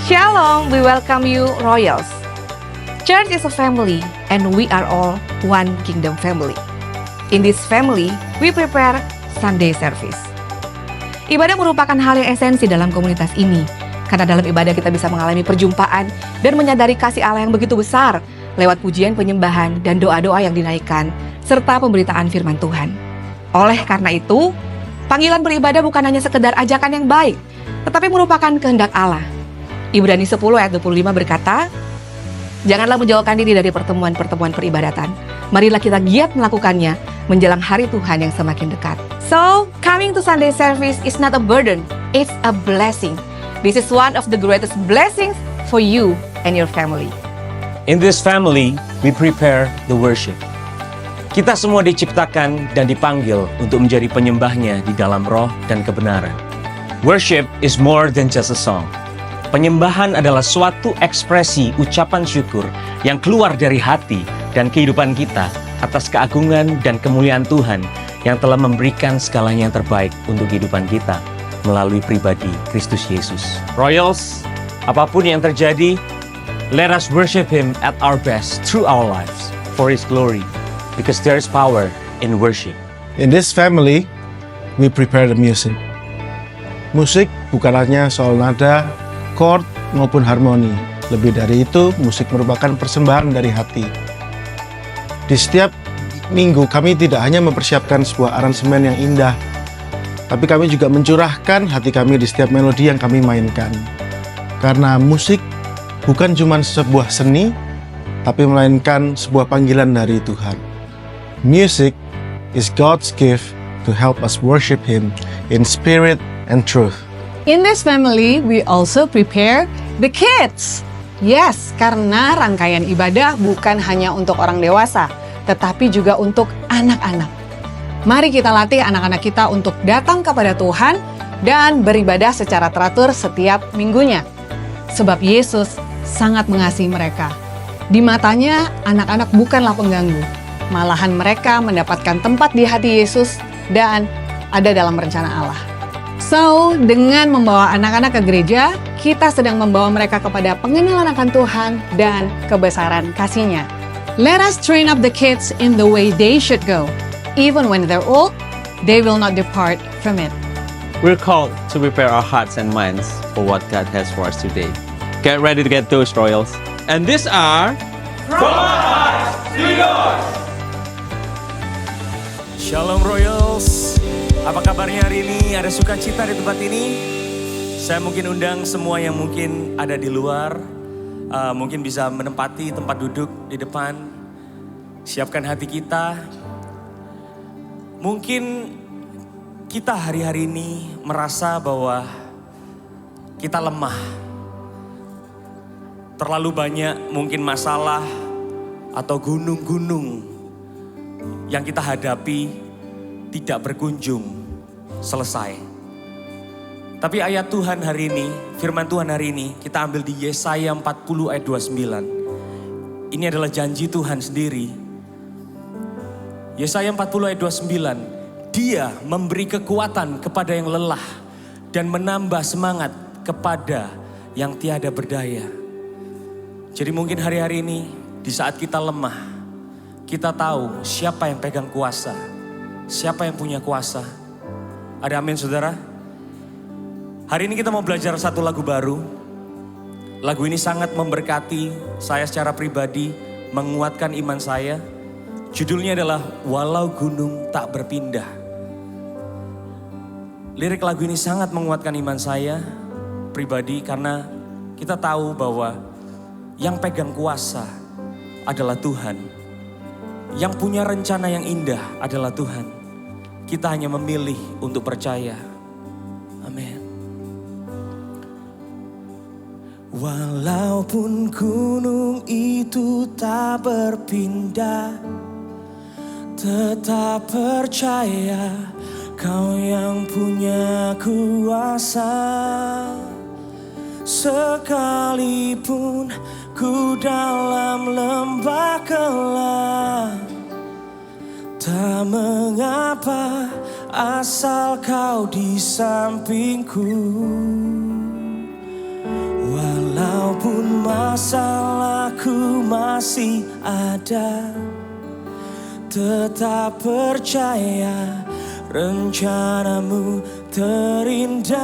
Shalom, we welcome you, Royals. Church is a family, and we are all one kingdom family. In this family, we prepare Sunday service. Ibadah merupakan hal yang esensi dalam komunitas ini, karena dalam ibadah kita bisa mengalami perjumpaan dan menyadari kasih Allah yang begitu besar lewat pujian penyembahan dan doa-doa yang dinaikkan, serta pemberitaan firman Tuhan. Oleh karena itu, panggilan beribadah bukan hanya sekedar ajakan yang baik, tetapi merupakan kehendak Allah. Ibrani 10 ayat 25 berkata, "Janganlah menjauhkan diri dari pertemuan-pertemuan peribadatan. Marilah kita giat melakukannya menjelang hari Tuhan yang semakin dekat." So, coming to Sunday service is not a burden, it's a blessing. This is one of the greatest blessings for you and your family. In this family, we prepare the worship. Kita semua diciptakan dan dipanggil untuk menjadi penyembahnya di dalam roh dan kebenaran. Worship is more than just a song. Penyembahan adalah suatu ekspresi ucapan syukur yang keluar dari hati dan kehidupan kita atas keagungan dan kemuliaan Tuhan yang telah memberikan segalanya yang terbaik untuk kehidupan kita melalui pribadi Kristus Yesus. Royals, apapun yang terjadi, let us worship Him at our best through our lives for His glory, because there is power in worship. In this family, we prepare the music. Musik bukan hanya soal nada, chord, maupun harmoni. Lebih dari itu, musik merupakan persembahan dari hati. Di setiap minggu, kami tidak hanya mempersiapkan sebuah aransemen yang indah, tapi kami juga mencurahkan hati kami di setiap melodi yang kami mainkan. Karena musik bukan cuma sebuah seni, tapi melainkan sebuah panggilan dari Tuhan. Music is God's gift to help us worship Him in spirit and truth. In this family, we also prepare the kids. Yes, karena rangkaian ibadah bukan hanya untuk orang dewasa, tetapi juga untuk anak-anak. Mari kita latih anak-anak kita untuk datang kepada Tuhan dan beribadah secara teratur setiap minggunya. Sebab Yesus sangat mengasihi mereka. Di matanya, anak-anak bukanlah pengganggu. Malahan mereka mendapatkan tempat di hati Yesus dan ada dalam rencana Allah. So, dengan membawa anak-anak ke gereja, kita sedang membawa mereka kepada pengenalan akan Tuhan dan kebesaran kasih-Nya. Let us train up the kids in the way they should go. Even when they're old, they will not depart from it. We're called to prepare our hearts and minds for what God has for us today. Get ready to get those, Royals. And these are... Shalom Royals, apa kabarnya hari ini? Ada sukacita di tempat ini? Saya mungkin undang semua yang mungkin ada di luar, mungkin bisa menempati tempat duduk di depan. Siapkan hati kita. Mungkin kita hari-hari ini merasa bahwa kita lemah. Terlalu banyak mungkin masalah atau gunung-gunung yang kita hadapi tidak berkunjung selesai. Tapi ayat Tuhan hari ini, firman Tuhan hari ini, kita ambil di Yesaya 40 ayat 29. Ini adalah janji Tuhan sendiri. Yesaya 40 ayat 29. Dia memberi kekuatan kepada yang lelah dan menambah semangat kepada yang tiada berdaya. Jadi mungkin hari-hari ini, di saat kita lemah, kita tahu siapa yang pegang kuasa, siapa yang punya kuasa. Ada amin saudara? Hari ini kita mau belajar satu lagu baru. Lagu ini sangat memberkati saya secara pribadi, menguatkan iman saya. Judulnya adalah Walau Gunung Tak Berpindah. Lirik lagu ini sangat menguatkan iman saya pribadi karena kita tahu bahwa yang pegang kuasa adalah Tuhan. Yang punya rencana yang indah adalah Tuhan. Kita hanya memilih untuk percaya. Amin. Walaupun gunung itu tak berpindah, tetap percaya Kau yang punya kuasa. Sekalipun ku dalam lembah gelap, tak mengapa asal kau di sampingku. Walau Walaupun masalahku masih ada, tetap percaya rencanamu terindah.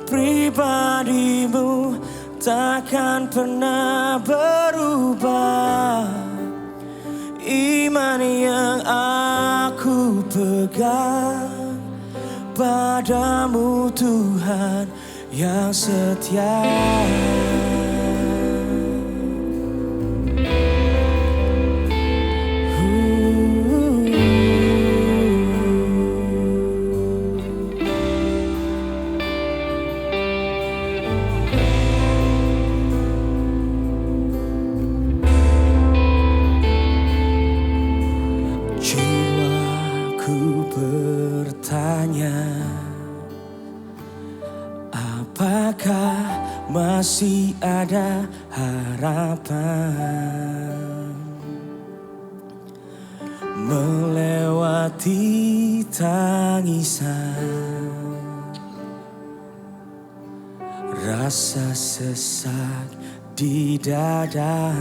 Pribadimu takkan pernah berubah. Iman yang aku pegang padamu Tuhan yang setia. Jiwaku bertanya, apakah masih ada harapan melewati tangisan, rasa sesak di dada.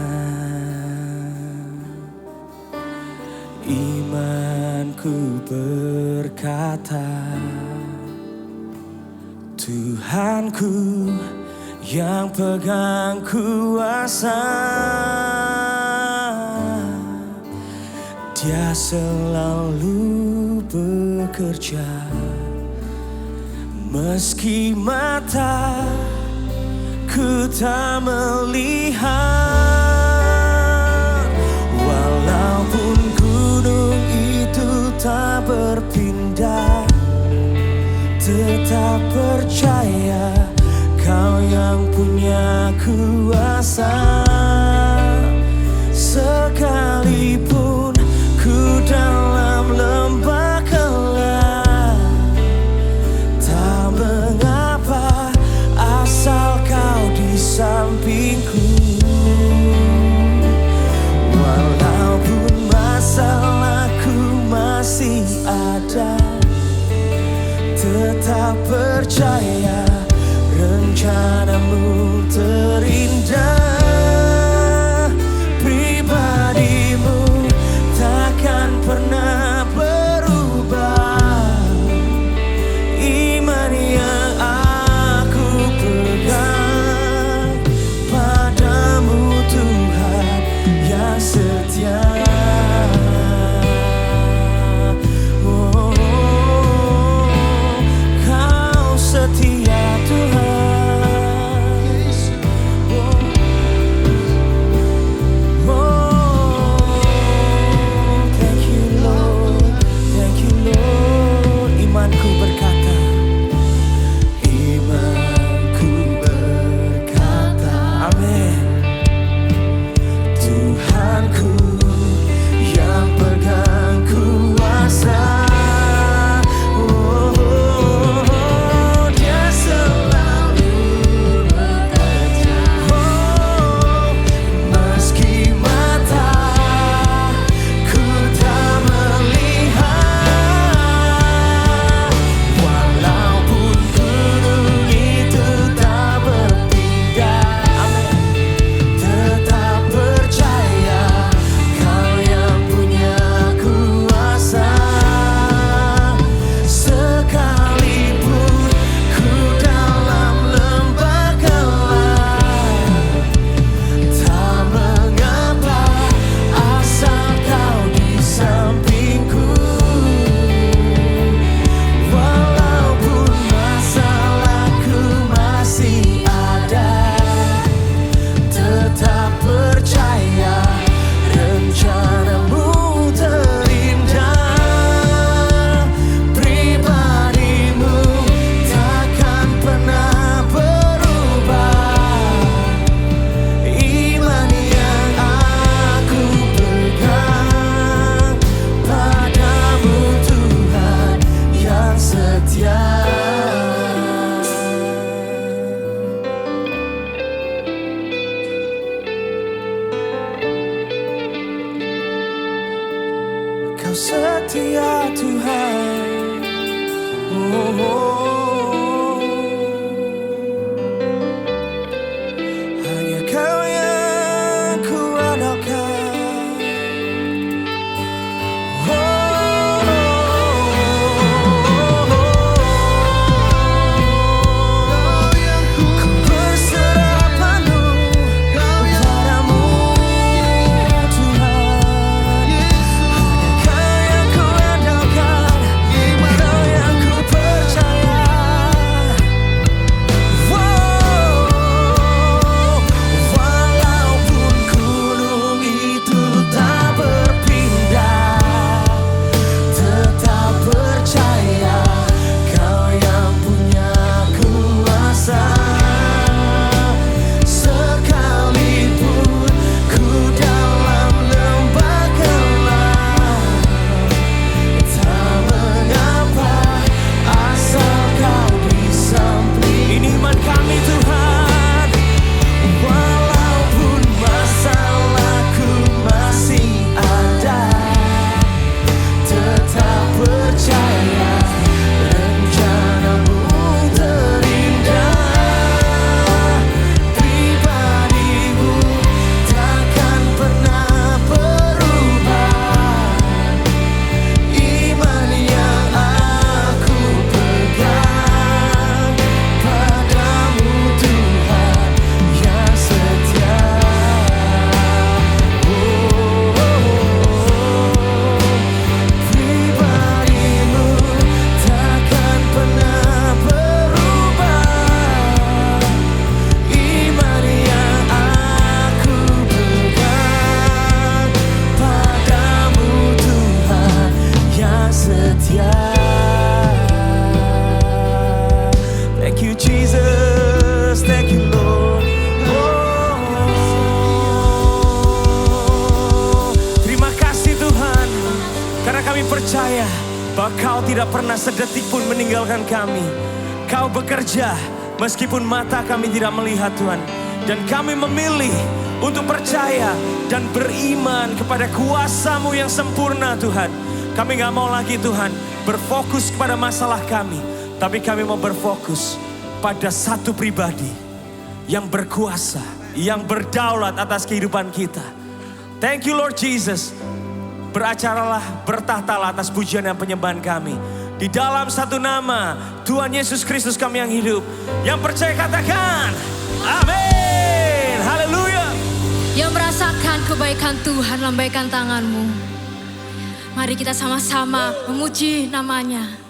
Imanku berkata, Tuhanku yang pegang kuasa, Dia selalu bekerja. Meski mata ku tak melihat, walaupun gunung itu tak berpindah, tetap percaya Kau yang punya kuasa. Sekalipun ku dalam lembah gelap, tak mengapa asal Kau di sampingku. Walaupun masalahku masih ada, tetap percaya rencanamu terindah. Pribadimu takkan pernah berubah. Iman yang aku pegang padamu Tuhan yang setia. Kau setia Tuhan. Oh, oh. percaya bahwa Kau tidak pernah sedetik pun meninggalkan kami. Kau bekerja meskipun mata kami tidak melihat Tuhan. Dan kami memilih untuk percaya dan beriman kepada kuasa-Mu yang sempurna Tuhan. Kami gak mau lagi Tuhan berfokus kepada masalah kami. Tapi kami mau berfokus pada satu pribadi yang berkuasa, yang berdaulat atas kehidupan kita. Thank you Lord Jesus. Beracaralah, bertahtalah atas pujian dan penyembahan kami. Di dalam satu nama Tuhan Yesus Kristus kami yang hidup. Yang percaya katakan amin. Haleluya. Yang merasakan kebaikan Tuhan, lambaikan tanganmu. Mari kita sama-sama memuji namanya.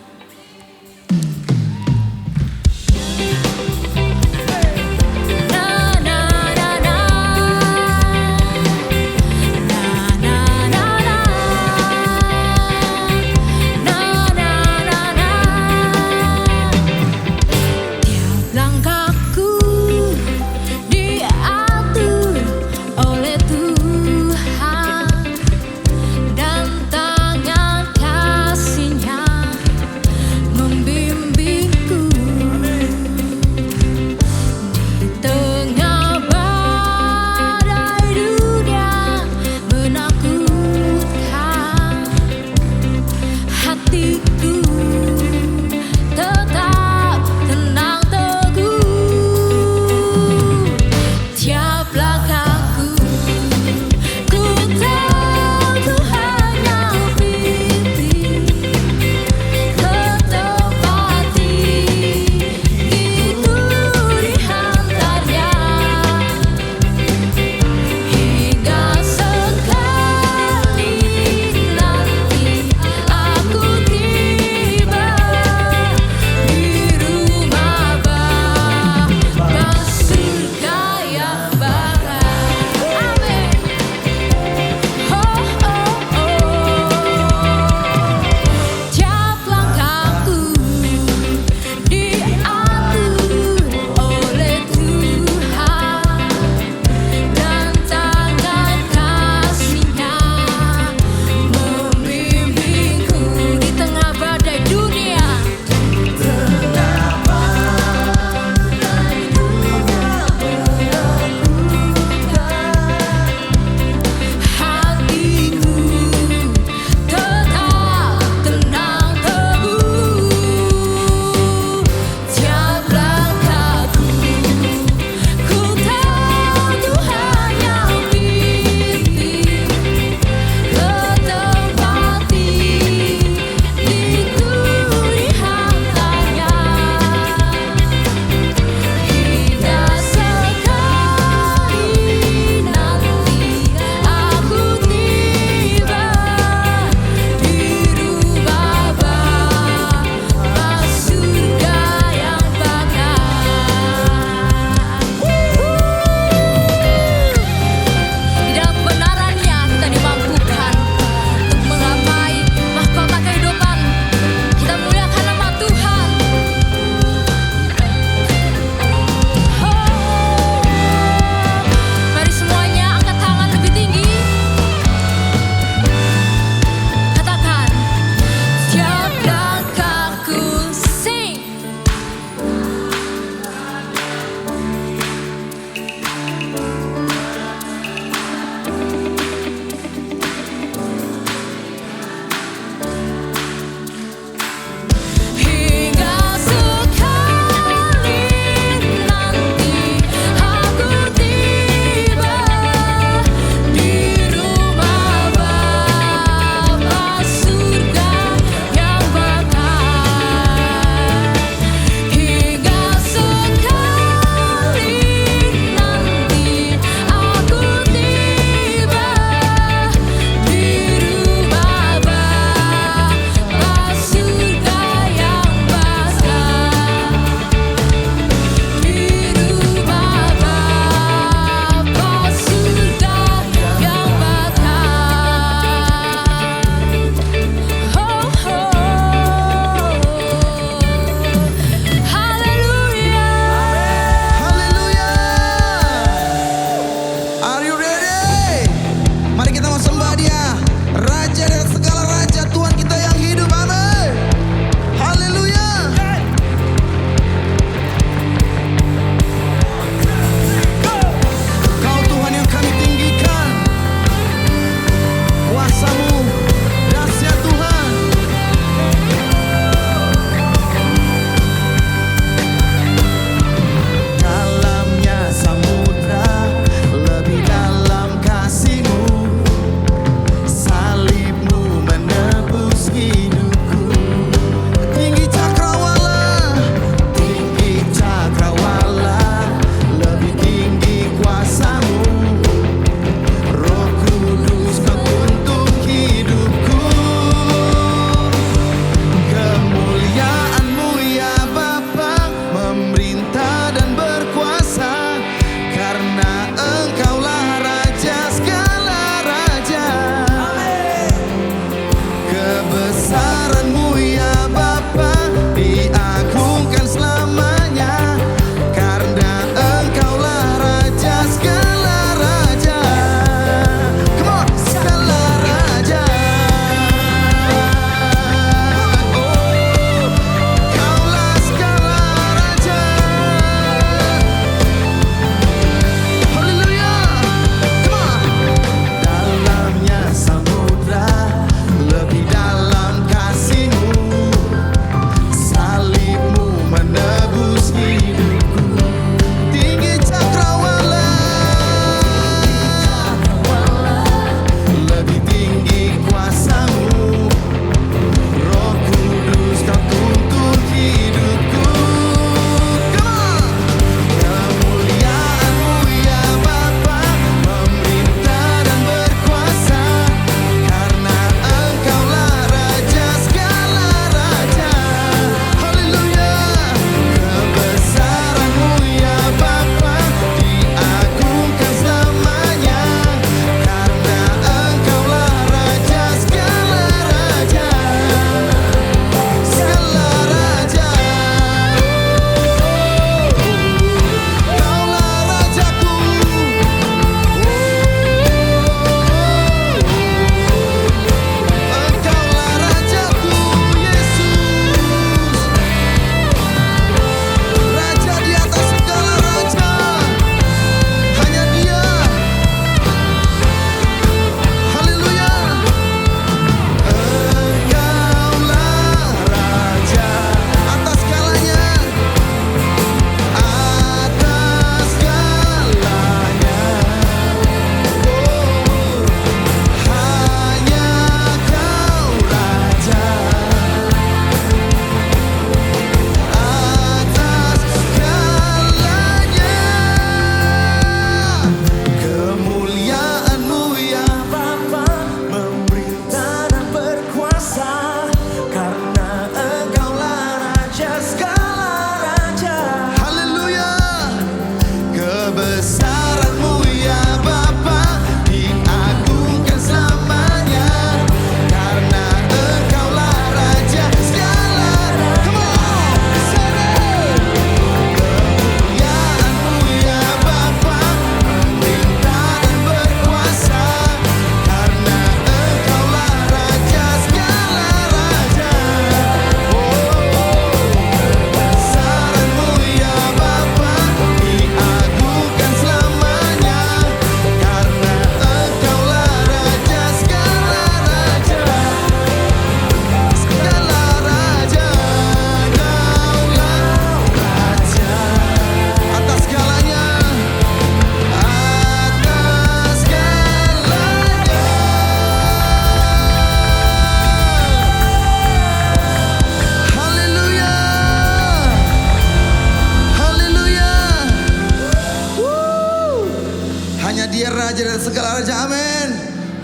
amin.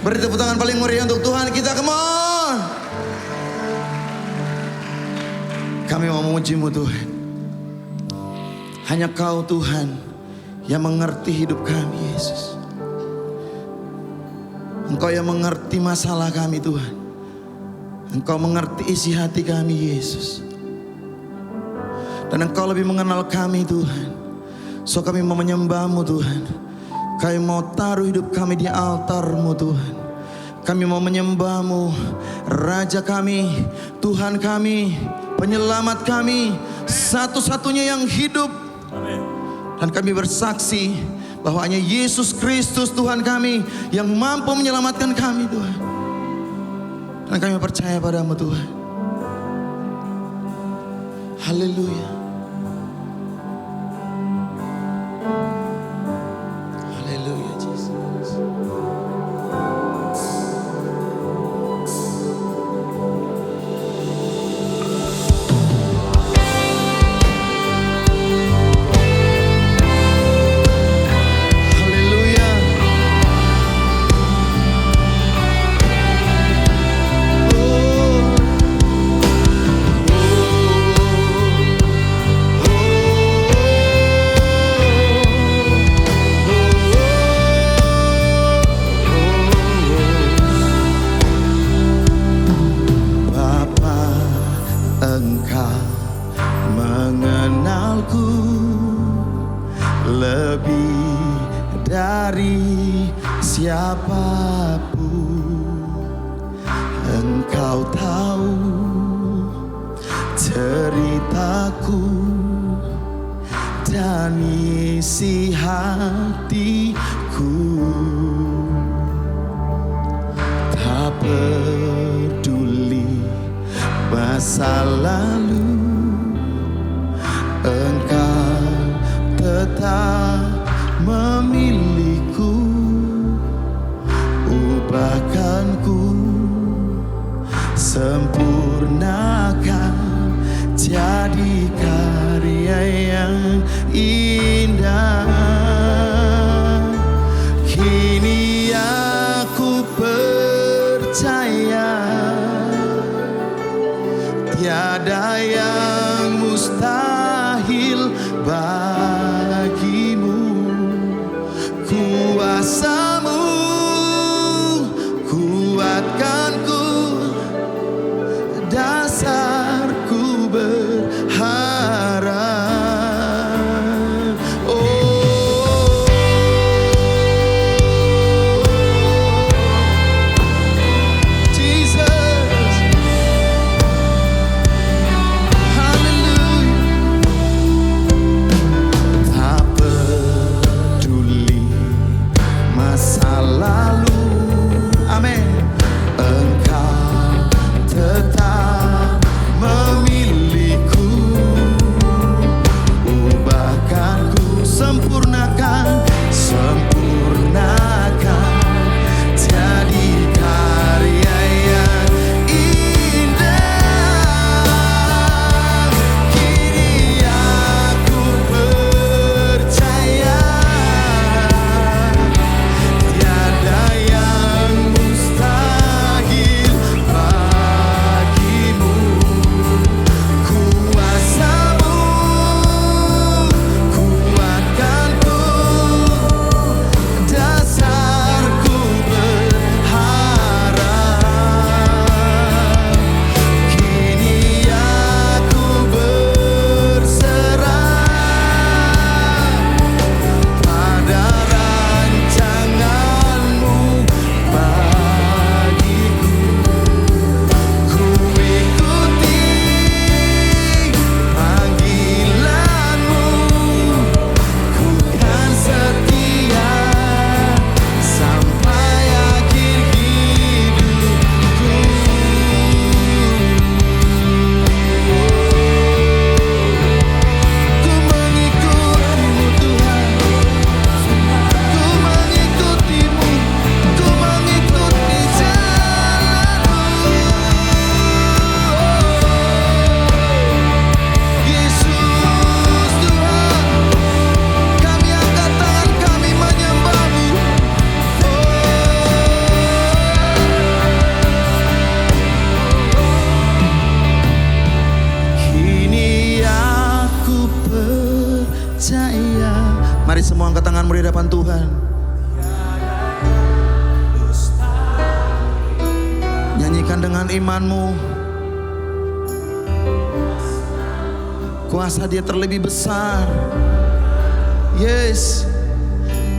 Beri tepuk tangan paling meriah untuk Tuhan kita, come on. Kami mau memuji-Mu Tuhan. Hanya Kau Tuhan yang mengerti hidup kami Yesus. Engkau yang mengerti masalah kami Tuhan. Engkau mengerti isi hati kami Yesus. Dan Engkau lebih mengenal kami Tuhan. So kami mau menyembah-Mu Tuhan. Kami mau taruh hidup kami di altar-Mu Tuhan. Kami mau menyembah-Mu, Raja kami, Tuhan kami, penyelamat kami, satu-satunya yang hidup. Dan kami bersaksi bahwa hanya Yesus Kristus Tuhan kami yang mampu menyelamatkan kami Tuhan. Dan kami percaya padamu Tuhan. Haleluya. Haleluya Jesus. Dari siapapun, Engkau tahu ceritaku dan isi hatiku. Tak peduli masa lalu, Engkau tetap memilihku. Ubahkanku, sempurnakan, jadi karya yang indah. Kini aku percaya tiada yang mustahil bagimu. Kuasa-Mu kuatkanku, dasarku berharap. firman Tuhan. Nyanyikan dengan imanmu. Kuasa Dia terlebih besar. Yes.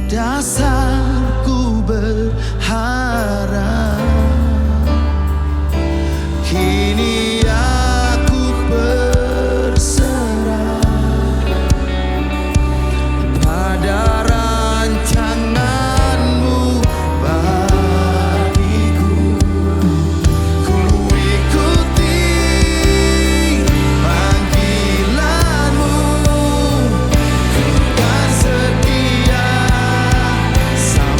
Dasarku berharap, kini aku berserah pada rancangan-Mu bagiku. Ku ikuti panggilan-Mu, ku kan setia sampai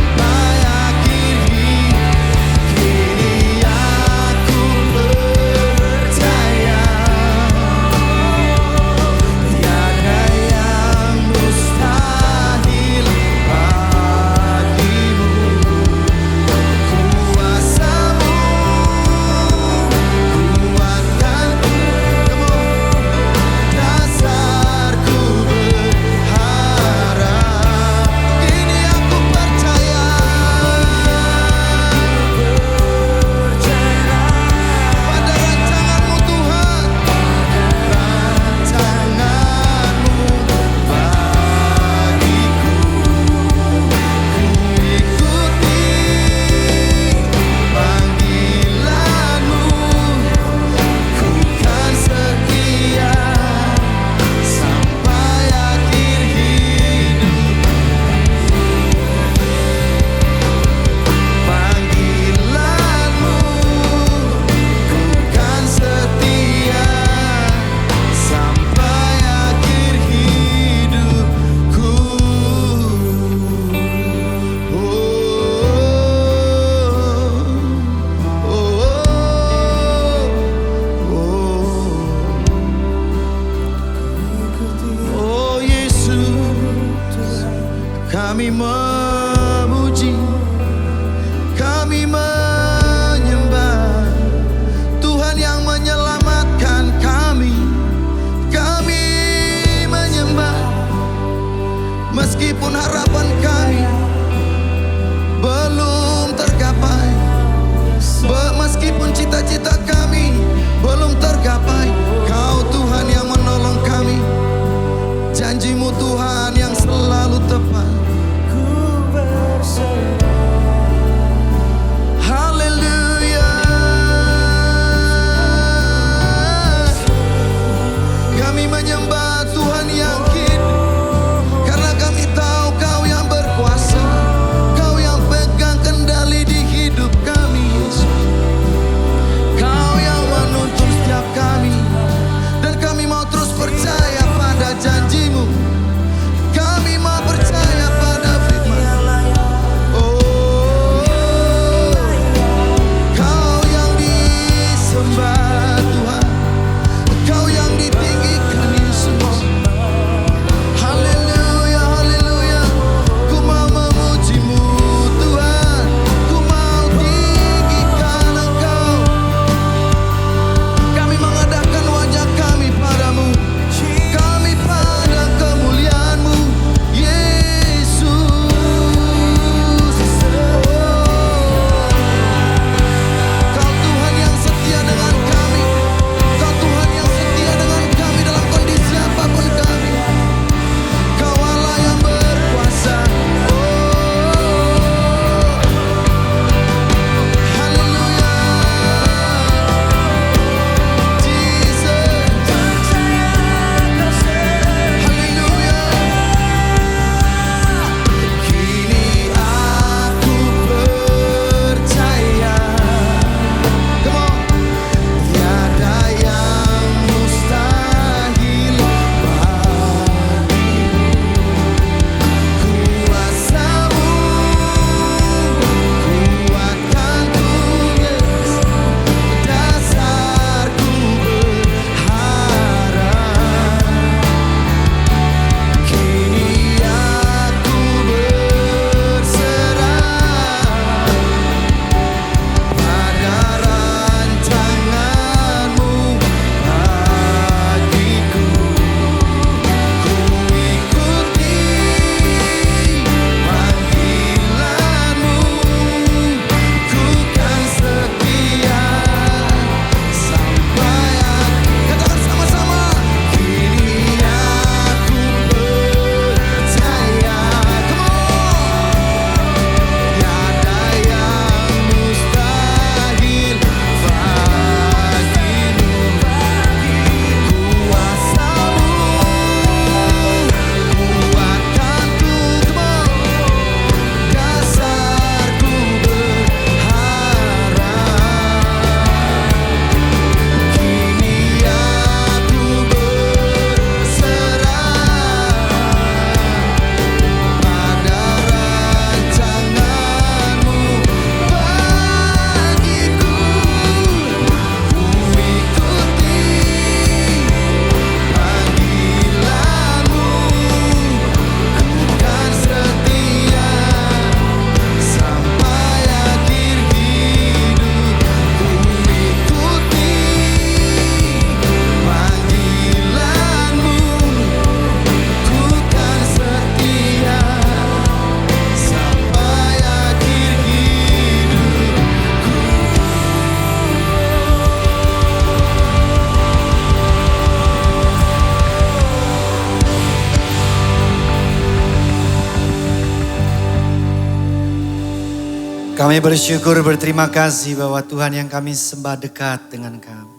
Kami bersyukur, berterima kasih bahwa Tuhan yang kami sembah dekat dengan kami.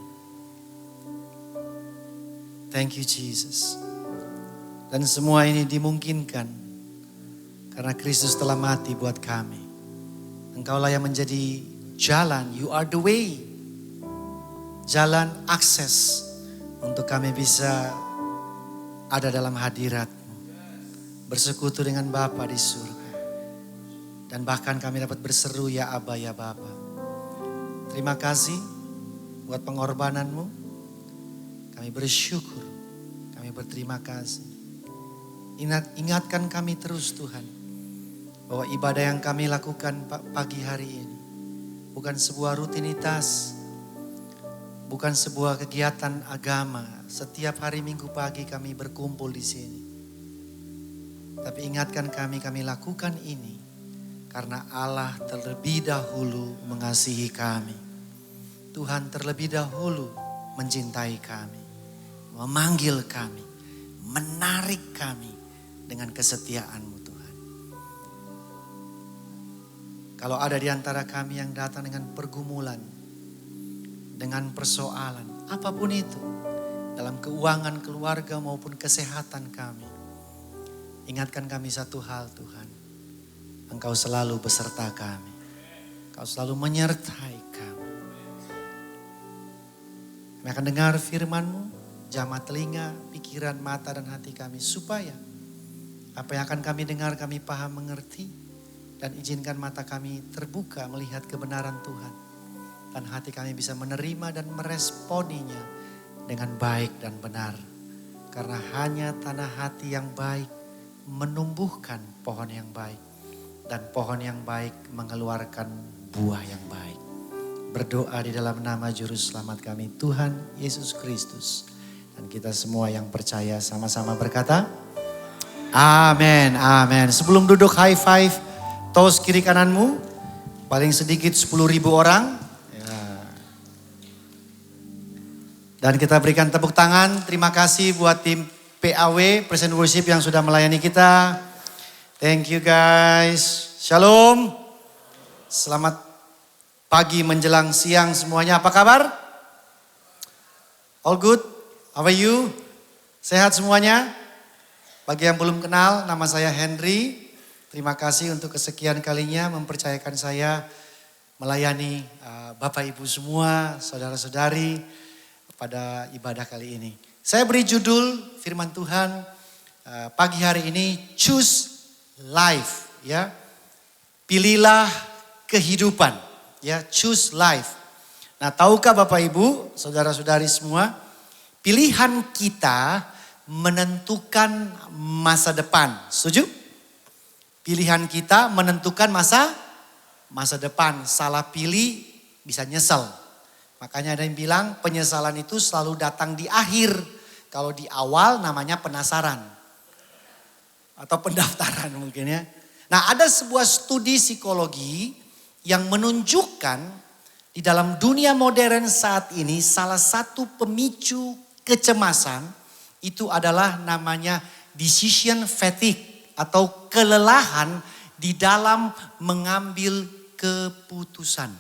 Thank you Jesus. Dan semua ini dimungkinkan karena Kristus telah mati buat kami. Engkaulah yang menjadi jalan, you are the way. Jalan akses untuk kami bisa ada dalam hadirat-Mu. Bersekutu dengan Bapa di surga. Dan bahkan kami dapat berseru ya Aba ya Bapa. Terima kasih buat pengorbanan-Mu. Kami bersyukur. Kami berterima kasih. Ingatkan kami terus Tuhan. Bahwa ibadah yang kami lakukan pagi hari ini. Bukan sebuah rutinitas. Bukan sebuah kegiatan agama. Setiap hari Minggu pagi kami berkumpul di sini. Tapi ingatkan kami lakukan ini. Karena Allah terlebih dahulu mengasihi kami. Tuhan terlebih dahulu mencintai kami. Memanggil kami. Menarik kami dengan kesetiaan-Mu Tuhan. Kalau ada di antara kami yang datang dengan pergumulan. Dengan persoalan. Apapun itu. Dalam keuangan keluarga maupun kesehatan kami. Ingatkan kami satu hal Tuhan. Engkau selalu beserta kami. Engkau selalu menyertai kami. Kami akan dengar firman-Mu. Jamah telinga, pikiran, mata dan hati kami. Supaya apa yang akan kami dengar kami paham mengerti. Dan izinkan mata kami terbuka melihat kebenaran Tuhan. Dan hati kami bisa menerima dan meresponinya dengan baik dan benar. Karena hanya tanah hati yang baik menumbuhkan pohon yang baik. Dan pohon yang baik mengeluarkan buah yang baik. Berdoa di dalam nama Juru Selamat kami Tuhan Yesus Kristus. Dan kita semua yang percaya sama-sama berkata, amin, amin. Sebelum duduk high five, tos kiri kananmu. Paling sedikit 10.000 orang. Ya. Dan kita berikan tepuk tangan. Terima kasih buat tim PAW, Present Worship yang sudah melayani kita. Thank you guys. Shalom. Selamat pagi menjelang siang semuanya. Apa kabar? All good? How are you? Sehat semuanya? Bagi yang belum kenal, nama saya Henry. Terima kasih untuk kesekian kalinya mempercayakan saya melayani Bapak Ibu semua, saudara-saudari pada ibadah kali ini. Saya beri judul firman Tuhan pagi hari ini, Choose Life, ya. Pilihlah kehidupan, ya. Choose life. Nah, tahukah Bapak Ibu, saudara-saudari semua, pilihan kita menentukan masa depan. Setuju? Pilihan kita menentukan masa depan. Salah pilih bisa nyesel. Makanya ada yang bilang penyesalan itu selalu datang di akhir. Kalau di awal namanya penasaran. Atau pendaftaran mungkin ya. Nah, ada sebuah studi psikologi yang menunjukkan di dalam dunia modern saat ini salah satu pemicu kecemasan itu adalah namanya decision fatigue atau kelelahan di dalam mengambil keputusan.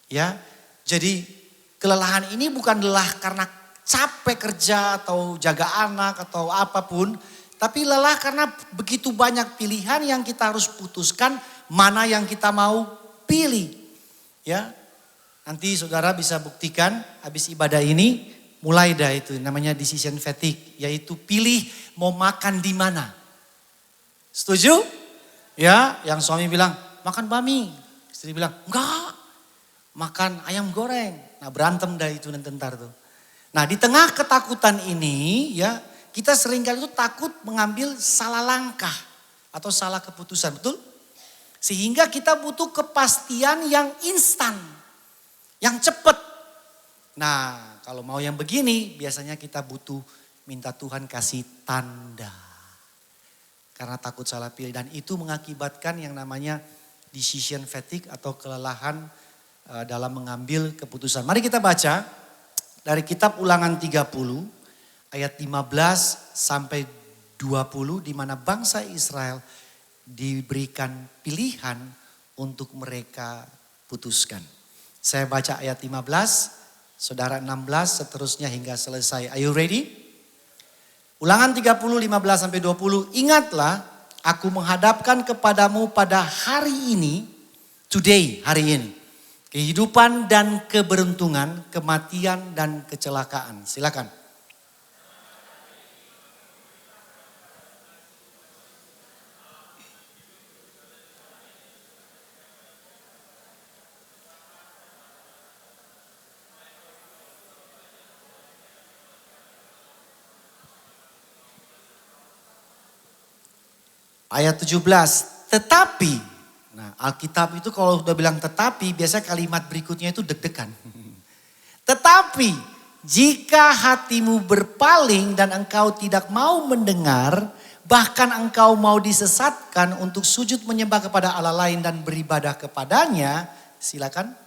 Ya. Jadi kelelahan ini bukan lelah karena capek kerja atau jaga anak atau apapun. Tapi lelah karena begitu banyak pilihan yang kita harus putuskan mana yang kita mau pilih. Ya, nanti saudara bisa buktikan habis ibadah ini mulai dah itu namanya decision fatigue. Yaitu pilih mau makan di mana. Setuju? Ya, yang suami bilang makan bami. Istri bilang enggak, makan ayam goreng. Nah berantem dah itu nanti ntar tuh. Nah di tengah ketakutan ini ya. Kita seringkali itu takut mengambil salah langkah atau salah keputusan, betul? Sehingga kita butuh kepastian yang instan, yang cepat. Nah, kalau mau yang begini biasanya kita butuh minta Tuhan kasih tanda. Karena takut salah pilih dan itu mengakibatkan yang namanya decision fatigue atau kelelahan dalam mengambil keputusan. Mari kita baca dari kitab Ulangan 30. Ayat 15 sampai 20 di mana bangsa Israel diberikan pilihan untuk mereka putuskan. Saya baca ayat 15, saudara 16, seterusnya hingga selesai. Are you ready? Ulangan 30, 15-20. Ingatlah, aku menghadapkan kepadamu pada hari ini, today, hari ini. Kehidupan dan keberuntungan, kematian dan kecelakaan. Silakan. Ayat 17, tetapi, nah Alkitab itu kalau udah bilang tetapi, biasanya kalimat berikutnya itu deg-degan. Tetapi, jika hatimu berpaling dan engkau tidak mau mendengar, bahkan engkau mau disesatkan untuk sujud menyembah kepada Allah lain dan beribadah kepadanya, silakan.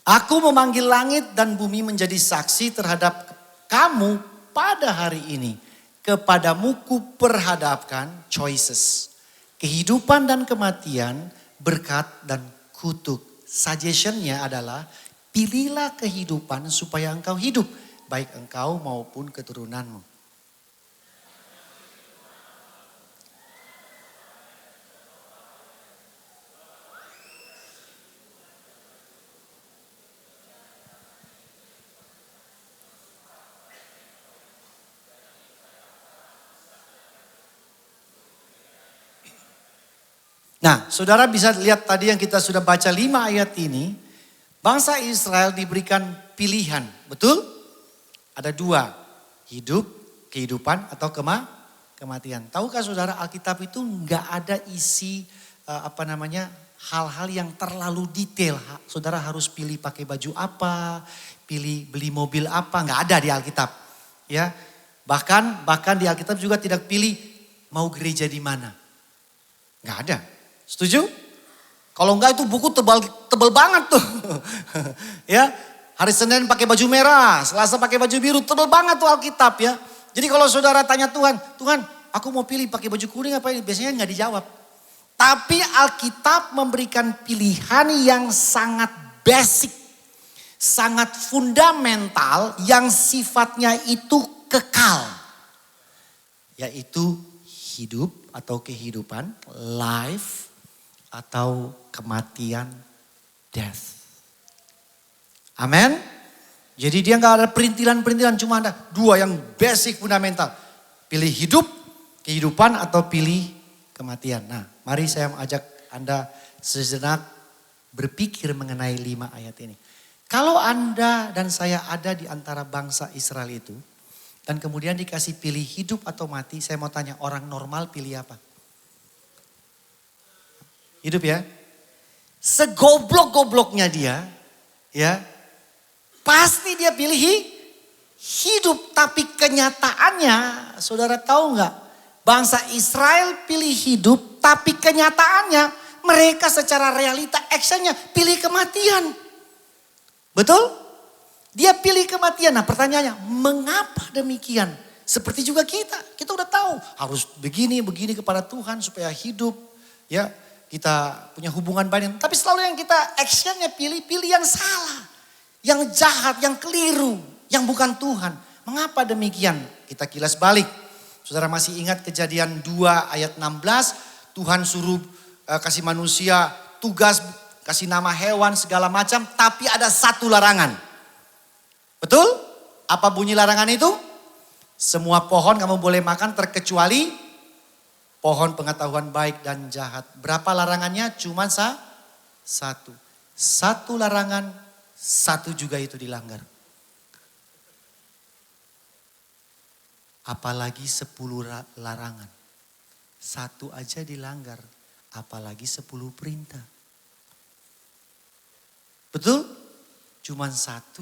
Aku memanggil langit dan bumi menjadi saksi terhadap kamu pada hari ini. Kepadamu kuperhadapkan choices. Kehidupan dan kematian, berkat dan kutuk. Suggestionnya adalah pilihlah kehidupan supaya engkau hidup. Baik engkau maupun keturunanmu. Nah, saudara bisa lihat tadi yang kita sudah baca 5 ayat ini. Bangsa Israel diberikan pilihan, betul? Ada 2, hidup, kehidupan atau kematian. Tahukah saudara Alkitab itu nggak ada isi hal-hal yang terlalu detail. Saudara harus pilih pakai baju apa, pilih beli mobil apa, nggak ada di Alkitab. Ya, bahkan di Alkitab juga tidak pilih mau gereja di mana. Nggak ada. Setuju? Kalau enggak itu buku tebal banget tuh. Ya, hari Senin pakai baju merah, Selasa pakai baju biru, tebal banget tuh Alkitab ya. Jadi kalau saudara tanya Tuhan, aku mau pilih pakai baju kuning apa ini? Biasanya nggak dijawab. Tapi Alkitab memberikan pilihan yang sangat basic, sangat fundamental, yang sifatnya itu kekal. Yaitu hidup atau kehidupan, life, atau kematian, death. Amin. Jadi dia nggak ada perintilan-perintilan, cuma ada 2 yang basic fundamental. Pilih hidup, kehidupan atau pilih kematian. Nah, mari saya ajak Anda sejenak berpikir mengenai 5 ayat ini. Kalau Anda dan saya ada di antara bangsa Israel itu, dan kemudian dikasih pilih hidup atau mati, saya mau tanya, orang normal pilih apa? Hidup ya. Segoblok-gobloknya dia, ya, pasti dia pilih hidup. Tapi kenyataannya, saudara tahu nggak? Bangsa Israel pilih hidup, tapi kenyataannya mereka secara realita, actionnya pilih kematian. Betul? Dia pilih kematian. Nah pertanyaannya, mengapa demikian? Seperti juga kita udah tahu harus begini kepada Tuhan supaya hidup, ya. Kita punya hubungan banyak. Tapi selalu yang kita actionnya pilih yang salah. Yang jahat, yang keliru. Yang bukan Tuhan. Mengapa demikian? Kita kilas balik. Saudara masih ingat Kejadian 2 ayat 16. Tuhan suruh kasih manusia tugas, kasih nama hewan segala macam. Tapi ada 1 larangan. Betul? Apa bunyi larangan itu? Semua pohon kamu boleh makan terkecuali pohon pengetahuan baik dan jahat. Berapa larangannya? Cuma 1. 1 larangan, 1 juga itu dilanggar. Apalagi 10 larangan. 1 aja dilanggar, apalagi 10 perintah. Betul? Cuma 1,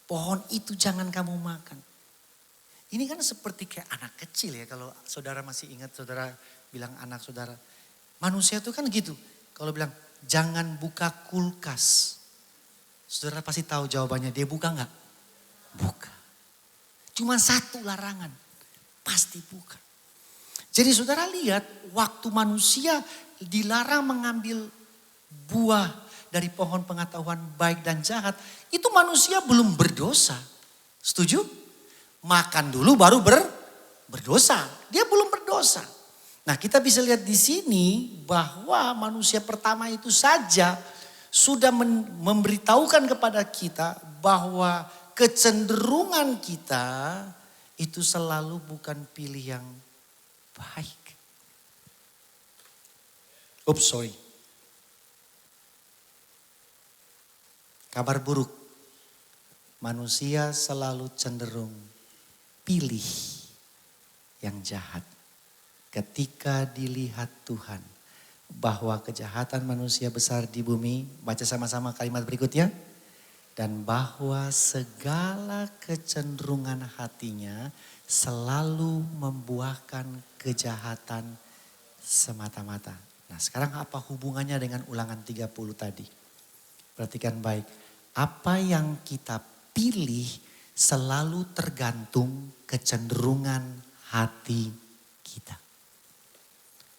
pohon itu jangan kamu makan. Ini kan seperti kayak anak kecil ya, kalau saudara masih ingat saudara bilang anak saudara. Manusia itu kan gitu, kalau bilang jangan buka kulkas. Saudara pasti tahu jawabannya, dia buka nggak? Buka. Cuma satu larangan, pasti buka. Jadi saudara lihat waktu manusia dilarang mengambil buah dari pohon pengetahuan baik dan jahat, itu manusia belum berdosa. Setuju? Makan dulu baru berdosa. Dia belum berdosa. Nah, kita bisa lihat di sini bahwa manusia pertama itu saja sudah memberitahukan kepada kita bahwa kecenderungan kita itu selalu bukan pilih yang baik. Oops, sorry. Kabar buruk. Manusia selalu cenderung pilih yang jahat. Ketika dilihat Tuhan bahwa kejahatan manusia besar di bumi, baca sama-sama kalimat berikutnya. Dan bahwa segala kecenderungan hatinya selalu membuahkan kejahatan semata-mata. Nah, sekarang apa hubungannya dengan ulangan 30 tadi? Perhatikan baik. Apa yang kita pilih selalu tergantung kecenderungan hati kita.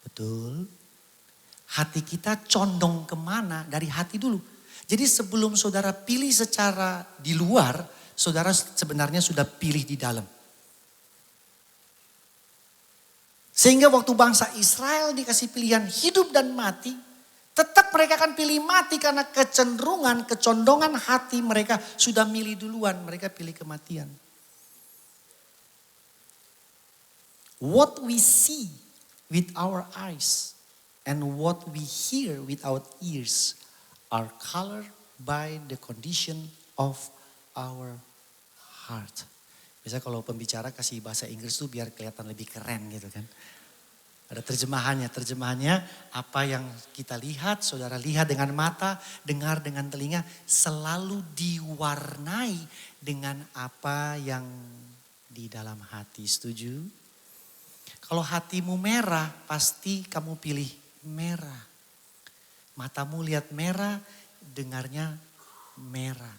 Betul? Hati kita condong kemana? Dari hati dulu. Jadi sebelum saudara pilih secara di luar, saudara sebenarnya sudah pilih di dalam. Sehingga waktu bangsa Israel dikasih pilihan hidup dan mati, tetap mereka akan pilih mati karena kecenderungan, kecondongan hati mereka sudah milih duluan, mereka pilih kematian. What we see with our eyes and what we hear with our ears are colored by the condition of our heart. Biasanya kalau pembicara kasih bahasa Inggris tuh biar kelihatan lebih keren gitu kan. Ada terjemahannya apa yang kita lihat, saudara lihat dengan mata, dengar dengan telinga, selalu diwarnai dengan apa yang di dalam hati. Setuju? Kalau hatimu merah, pasti kamu pilih merah. Matamu lihat merah, dengarnya merah.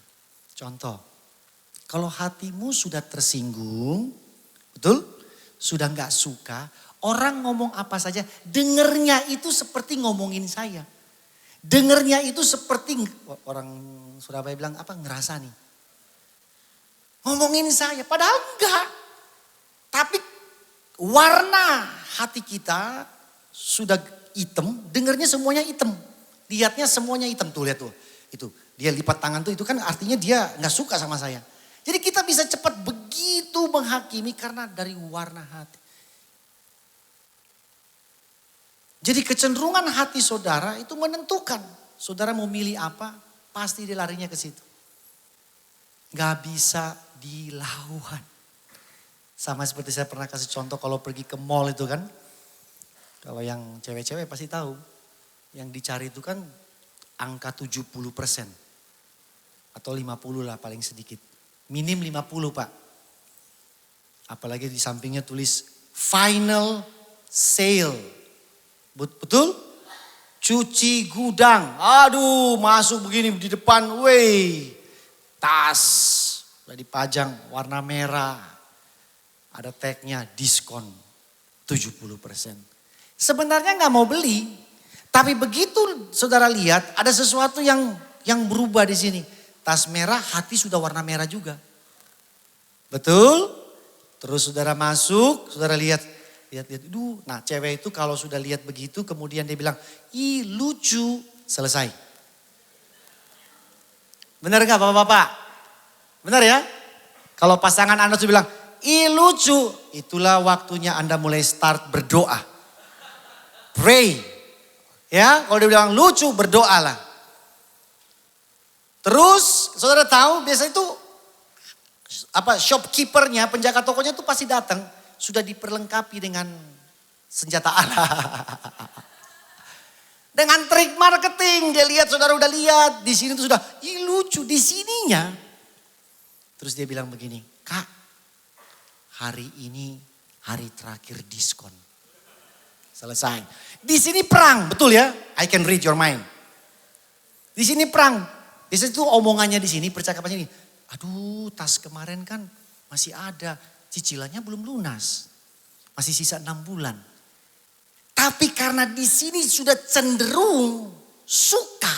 Contoh, kalau hatimu sudah tersinggung, betul? Sudah gak suka, orang ngomong apa saja, dengernya itu seperti ngomongin saya. Dengernya itu seperti, orang Surabaya bilang apa, ngerasa nih. Ngomongin saya, padahal enggak. Tapi warna hati kita sudah hitam, dengernya semuanya hitam. Lihatnya semuanya hitam, tuh lihat tuh. Itu, dia lipat tangan tuh, itu kan artinya dia gak suka sama saya. Jadi kita bisa cepat begitu menghakimi karena dari warna hati. Jadi kecenderungan hati saudara itu menentukan. Saudara mau milih apa, pasti dia larinya ke situ. Gak bisa dilawan. Sama seperti saya pernah kasih contoh kalau pergi ke mall itu kan. Kalau yang cewek-cewek pasti tahu. Yang dicari itu kan angka 70%. Atau 50 lah paling sedikit. Minim 50 Pak. Apalagi di sampingnya tulis final sale. Betul? Cuci gudang. Aduh masuk begini di depan. Wey. Tas. Udah dipajang warna merah. Ada tagnya diskon 70%. Sebenarnya gak mau beli. Tapi begitu saudara lihat ada sesuatu yang berubah di sini. Tas merah, hati sudah warna merah juga. Betul? Terus saudara masuk, saudara lihat. Nah cewek itu kalau sudah lihat begitu kemudian dia bilang, ih lucu, selesai. Benar gak bapak-bapak? Benar ya? Kalau pasangan Anda sudah bilang, ih lucu, itulah waktunya Anda mulai start berdoa. Pray. Ya, kalau dia bilang lucu, berdoalah. Terus saudara tahu biasa itu shopkeepernya, penjaga tokonya itu pasti datang sudah diperlengkapi dengan senjata Allah. Dengan trik marketing dia lihat saudara udah lihat di sini tuh sudah lucu di sininya. Terus dia bilang begini, Kak, hari ini hari terakhir diskon. Selesai. Di sini perang, betul ya? I can read your mind. Di sini perang. Biasanya itu omongannya di sini, percakapannya ini. Aduh, tas kemarin kan masih ada, cicilannya belum lunas. Masih sisa 6 bulan. Tapi karena di sini sudah cenderung suka,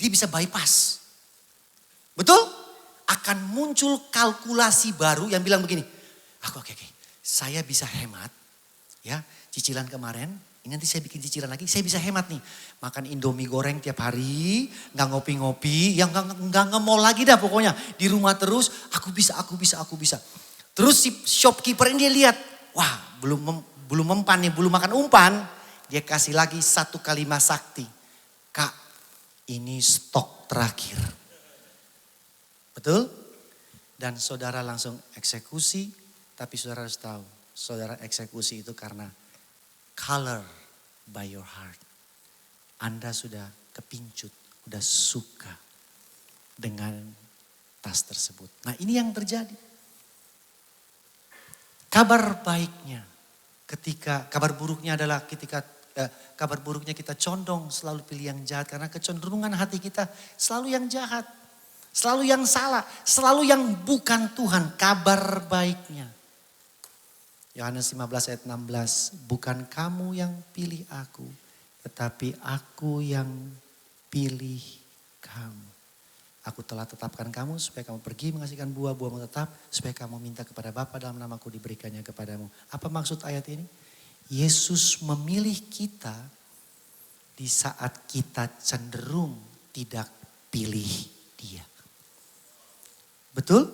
dia bisa bypass. Betul? Akan muncul kalkulasi baru yang bilang begini. Oke. Saya bisa hemat. Ya, cicilan kemarin, ini nanti saya bikin cicilan lagi, saya bisa hemat nih. Makan Indomie goreng tiap hari, nggak ngopi-ngopi, yang nggak nge-mall lagi dah pokoknya. Di rumah terus, aku bisa. Terus si shopkeeper ini dia lihat, wah belum mempan nih, belum makan umpan. Dia kasih lagi 1 kalimat sakti. Kak, ini stok terakhir. Betul? Dan saudara langsung eksekusi, tapi saudara harus tahu, saudara eksekusi itu karena color by your heart. Anda sudah kepincut, sudah suka dengan tas tersebut. Nah, ini yang terjadi. Kabar baiknya kabar buruknya adalah kabar buruknya kita condong selalu pilih yang jahat karena kecenderungan hati kita selalu yang jahat. Selalu yang salah, selalu yang bukan Tuhan. Kabar baiknya. Yohanes 15 ayat 16. Bukan kamu yang pilih aku, tetapi aku yang pilih kamu. Aku telah tetapkan kamu supaya kamu pergi menghasilkan buah-buahmu tetap. Supaya kamu minta kepada Bapa dalam namaku diberikannya kepadamu. Apa maksud ayat ini? Yesus memilih kita di saat kita cenderung tidak pilih dia. Betul?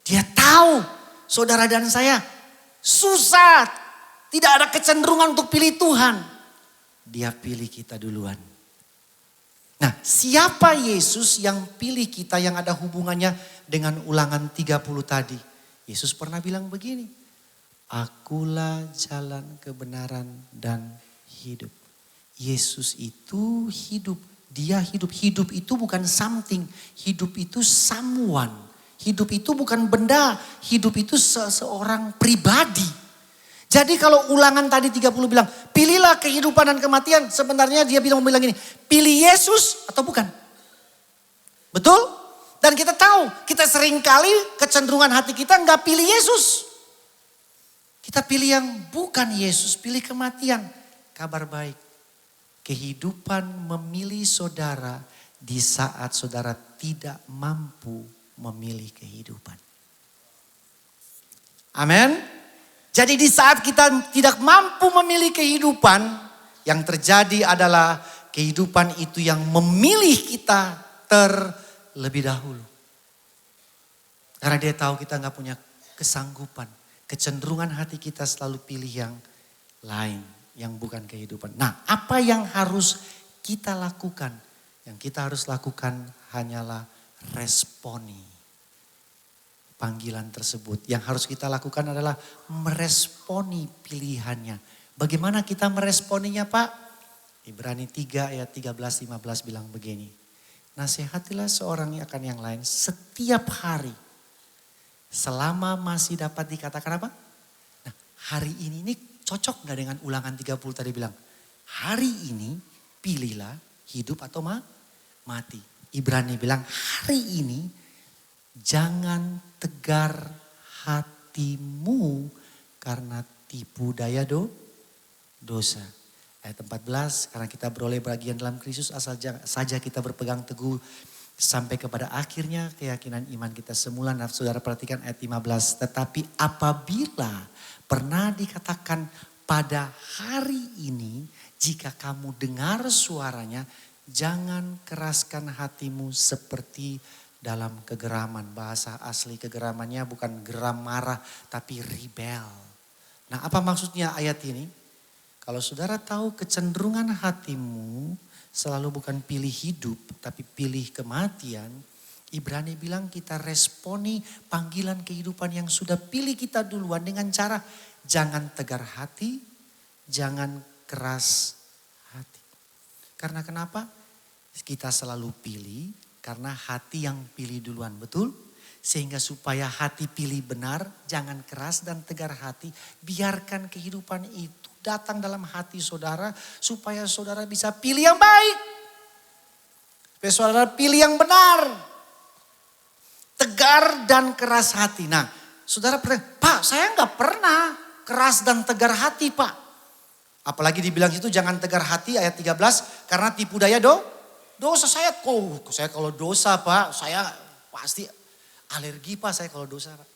Dia tahu saudara dan saya susah. Tidak ada kecenderungan untuk pilih Tuhan. Dia pilih kita duluan. Nah, siapa Yesus yang pilih kita yang ada hubungannya dengan ulangan 30 tadi? Yesus pernah bilang begini. Akulah jalan kebenaran dan hidup. Yesus itu hidup. Dia hidup. Hidup itu bukan something. Hidup itu someone. Hidup itu bukan benda. Hidup itu seseorang pribadi. Jadi kalau ulangan tadi 30 bilang, pilihlah kehidupan dan kematian. Sebenarnya dia bilang gini, pilih Yesus atau bukan? Betul? Dan kita tahu, kita seringkali kecenderungan hati kita nggak pilih Yesus. Kita pilih yang bukan Yesus, pilih kematian. Kabar baik. Kehidupan memilih saudara di saat saudara tidak mampu memilih kehidupan. Amin. Jadi di saat kita tidak mampu memilih kehidupan, yang terjadi adalah kehidupan itu yang memilih kita terlebih dahulu. Karena dia tahu kita nggak punya kesanggupan. Kecenderungan hati kita selalu pilih yang lain. Yang bukan kehidupan. Nah, apa yang harus kita lakukan? Yang kita harus lakukan hanyalah responi panggilan tersebut. Yang harus kita lakukan adalah meresponi pilihannya. Bagaimana kita meresponinya, Pak? Ibrani 3 ayat 13-15 bilang begini. Nasihatilah seorang akan yang lain setiap hari. Selama masih dapat dikatakan apa? Nah, hari ini cocok gak dengan ulangan 30 tadi bilang. Hari ini pilihlah hidup atau mati. Ibrani bilang hari ini jangan tegar hatimu karena tipu daya dosa. Ayat 14, karena kita beroleh bagian dalam Kristus asal saja kita berpegang teguh sampai kepada akhirnya keyakinan iman kita semula. Nah, saudara perhatikan ayat 15. Tetapi apabila pernah dikatakan pada hari ini jika kamu dengar suaranya jangan keraskan hatimu seperti dalam kegeraman. Bahasa asli kegeramannya bukan geram marah tapi rebel. Nah, apa maksudnya ayat ini? Kalau saudara tahu kecenderungan hatimu selalu bukan pilih hidup tapi pilih kematian. Ibrani bilang kita responi panggilan kehidupan yang sudah pilih kita duluan dengan cara jangan tegar hati, jangan keras hati. Karena kenapa? Kita selalu pilih karena hati yang pilih duluan, betul? Sehingga supaya hati pilih benar, jangan keras dan tegar hati. Biarkan kehidupan itu datang dalam hati saudara supaya saudara bisa pilih yang baik. Supaya saudara pilih yang benar. Tegar dan keras hati. Nah, saudara pernah, Pak saya nggak pernah keras dan tegar hati Pak. Apalagi dibilang itu jangan tegar hati ayat 13. Karena tipu daya dosa saya. Saya kalau dosa Pak, saya pasti alergi Pak saya kalau dosa Pak.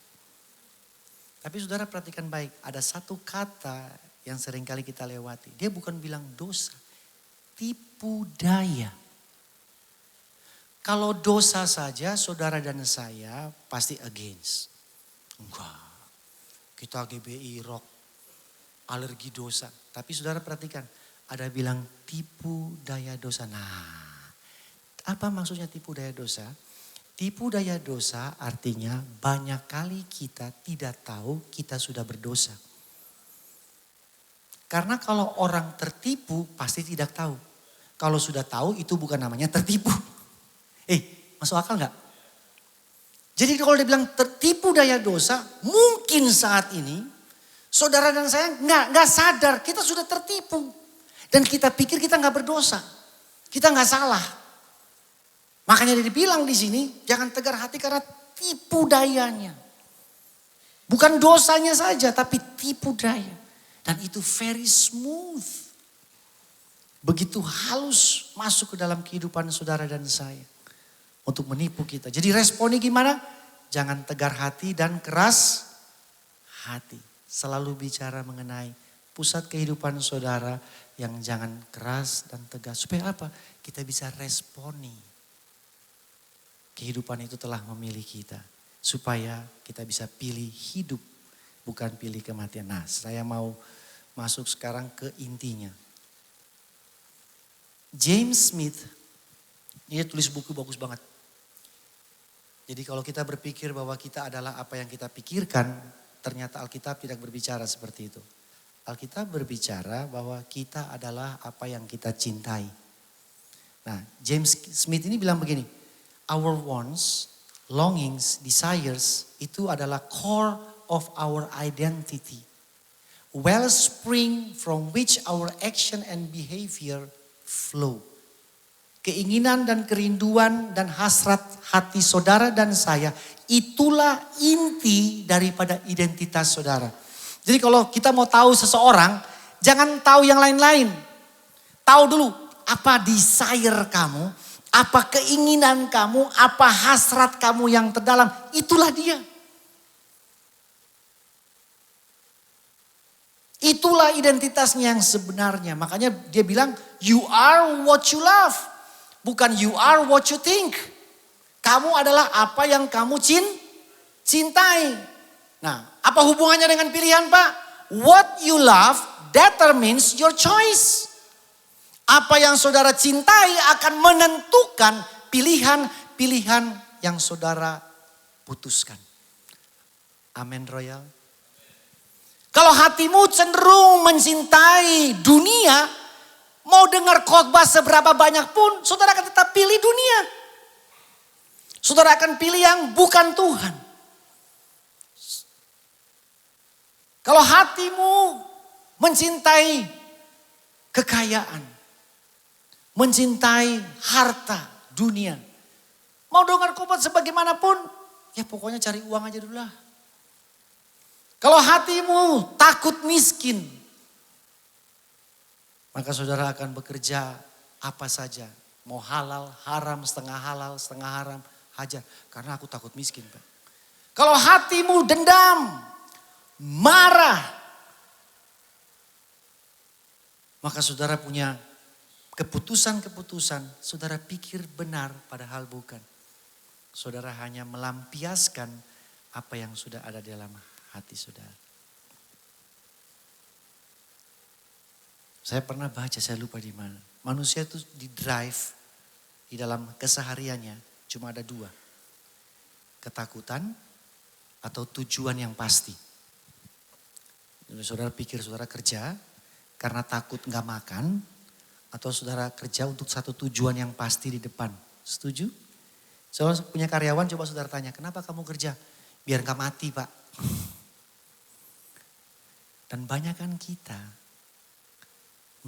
Tapi saudara perhatikan baik, ada satu kata yang seringkali kita lewati. Dia bukan bilang dosa, tipu daya. Kalau dosa saja saudara dan saya pasti against. Enggak, kita GBI rock, alergi dosa. Tapi saudara perhatikan, ada bilang tipu daya dosa. Nah, apa maksudnya tipu daya dosa? Tipu daya dosa artinya banyak kali kita tidak tahu kita sudah berdosa. Karena kalau orang tertipu pasti tidak tahu. Kalau sudah tahu itu bukan namanya tertipu. Masuk akal nggak? Jadi kalau dia bilang tertipu daya dosa, mungkin saat ini saudara dan saya nggak sadar kita sudah tertipu. Dan kita pikir kita nggak berdosa. Kita nggak salah. Makanya dia dibilang di sini jangan tegar hati karena tipu dayanya. Bukan dosanya saja tapi tipu daya. Dan itu very smooth. Begitu halus masuk ke dalam kehidupan saudara dan saya. Untuk menipu kita. Jadi responnya gimana? Jangan tegar hati dan keras hati. Selalu bicara mengenai pusat kehidupan saudara yang jangan keras dan tegas. Supaya apa? Kita bisa responi. Kehidupan itu telah memilih kita. Supaya kita bisa pilih hidup. Bukan pilih kematian. Nah, saya mau masuk sekarang ke intinya. James Smith, dia tulis buku bagus banget. Jadi kalau kita berpikir bahwa kita adalah apa yang kita pikirkan, ternyata Alkitab tidak berbicara seperti itu. Alkitab berbicara bahwa kita adalah apa yang kita cintai. Nah, James Smith ini bilang begini, our wants, longings, desires itu adalah core of our identity. Wellspring from which our action and behavior flow. Keinginan dan kerinduan dan hasrat hati saudara dan saya, itulah inti daripada identitas saudara. Jadi kalau kita mau tahu seseorang, jangan tahu yang lain-lain. Tahu dulu apa desire kamu, apa keinginan kamu, apa hasrat kamu yang terdalam, itulah dia. Itulah identitasnya yang sebenarnya. Makanya dia bilang, you are what you love. Bukan you are what you think. Kamu adalah apa yang kamu cintai. Nah, apa hubungannya dengan pilihan Pak? What you love determines your choice. Apa yang saudara cintai akan menentukan pilihan-pilihan yang saudara putuskan. Amin Royal. Kalau hatimu cenderung mencintai dunia, mau dengar khotbah seberapa banyak pun, saudara akan tetap pilih dunia. Saudara akan pilih yang bukan Tuhan. Kalau hatimu mencintai kekayaan, mencintai harta dunia, mau dengar khotbah sebagaimanapun, ya pokoknya cari uang aja dulu lah. Kalau hatimu takut miskin, maka saudara akan bekerja apa saja. Mau halal, haram, setengah haram, hajar. Karena aku takut miskin Pak. Kalau hatimu dendam, marah, maka saudara punya keputusan-keputusan. Saudara pikir benar padahal bukan. Saudara hanya melampiaskan apa yang sudah ada di dalam hati saudara. Saya pernah baca, saya lupa di mana. Manusia itu di drive di dalam kesehariannya cuma ada dua. Ketakutan atau tujuan yang pasti. Jadi saudara pikir saudara kerja karena takut nggak makan. Atau saudara kerja untuk satu tujuan yang pasti di depan. Setuju? Saudara punya karyawan, coba saudara tanya, kenapa kamu kerja? Biar nggak mati Pak. Dan banyak kan kita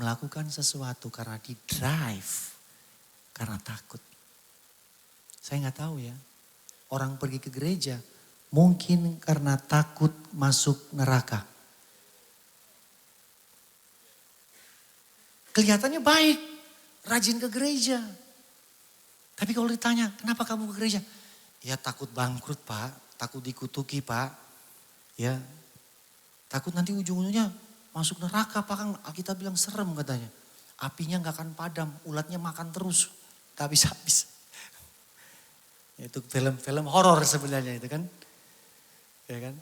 melakukan sesuatu karena di drive, karena takut. Saya nggak tahu ya. Orang pergi ke gereja mungkin karena takut masuk neraka. Kelihatannya baik, rajin ke gereja. Tapi kalau ditanya, kenapa kamu ke gereja? Ya takut bangkrut Pak, takut dikutuki Pak. Ya, takut nanti ujung-ujungnya masuk neraka Pak, kan kita bilang serem katanya. Apinya gak akan padam, ulatnya makan terus, gak habis-habis. Itu film-film horor sebenarnya itu kan. Ya kan?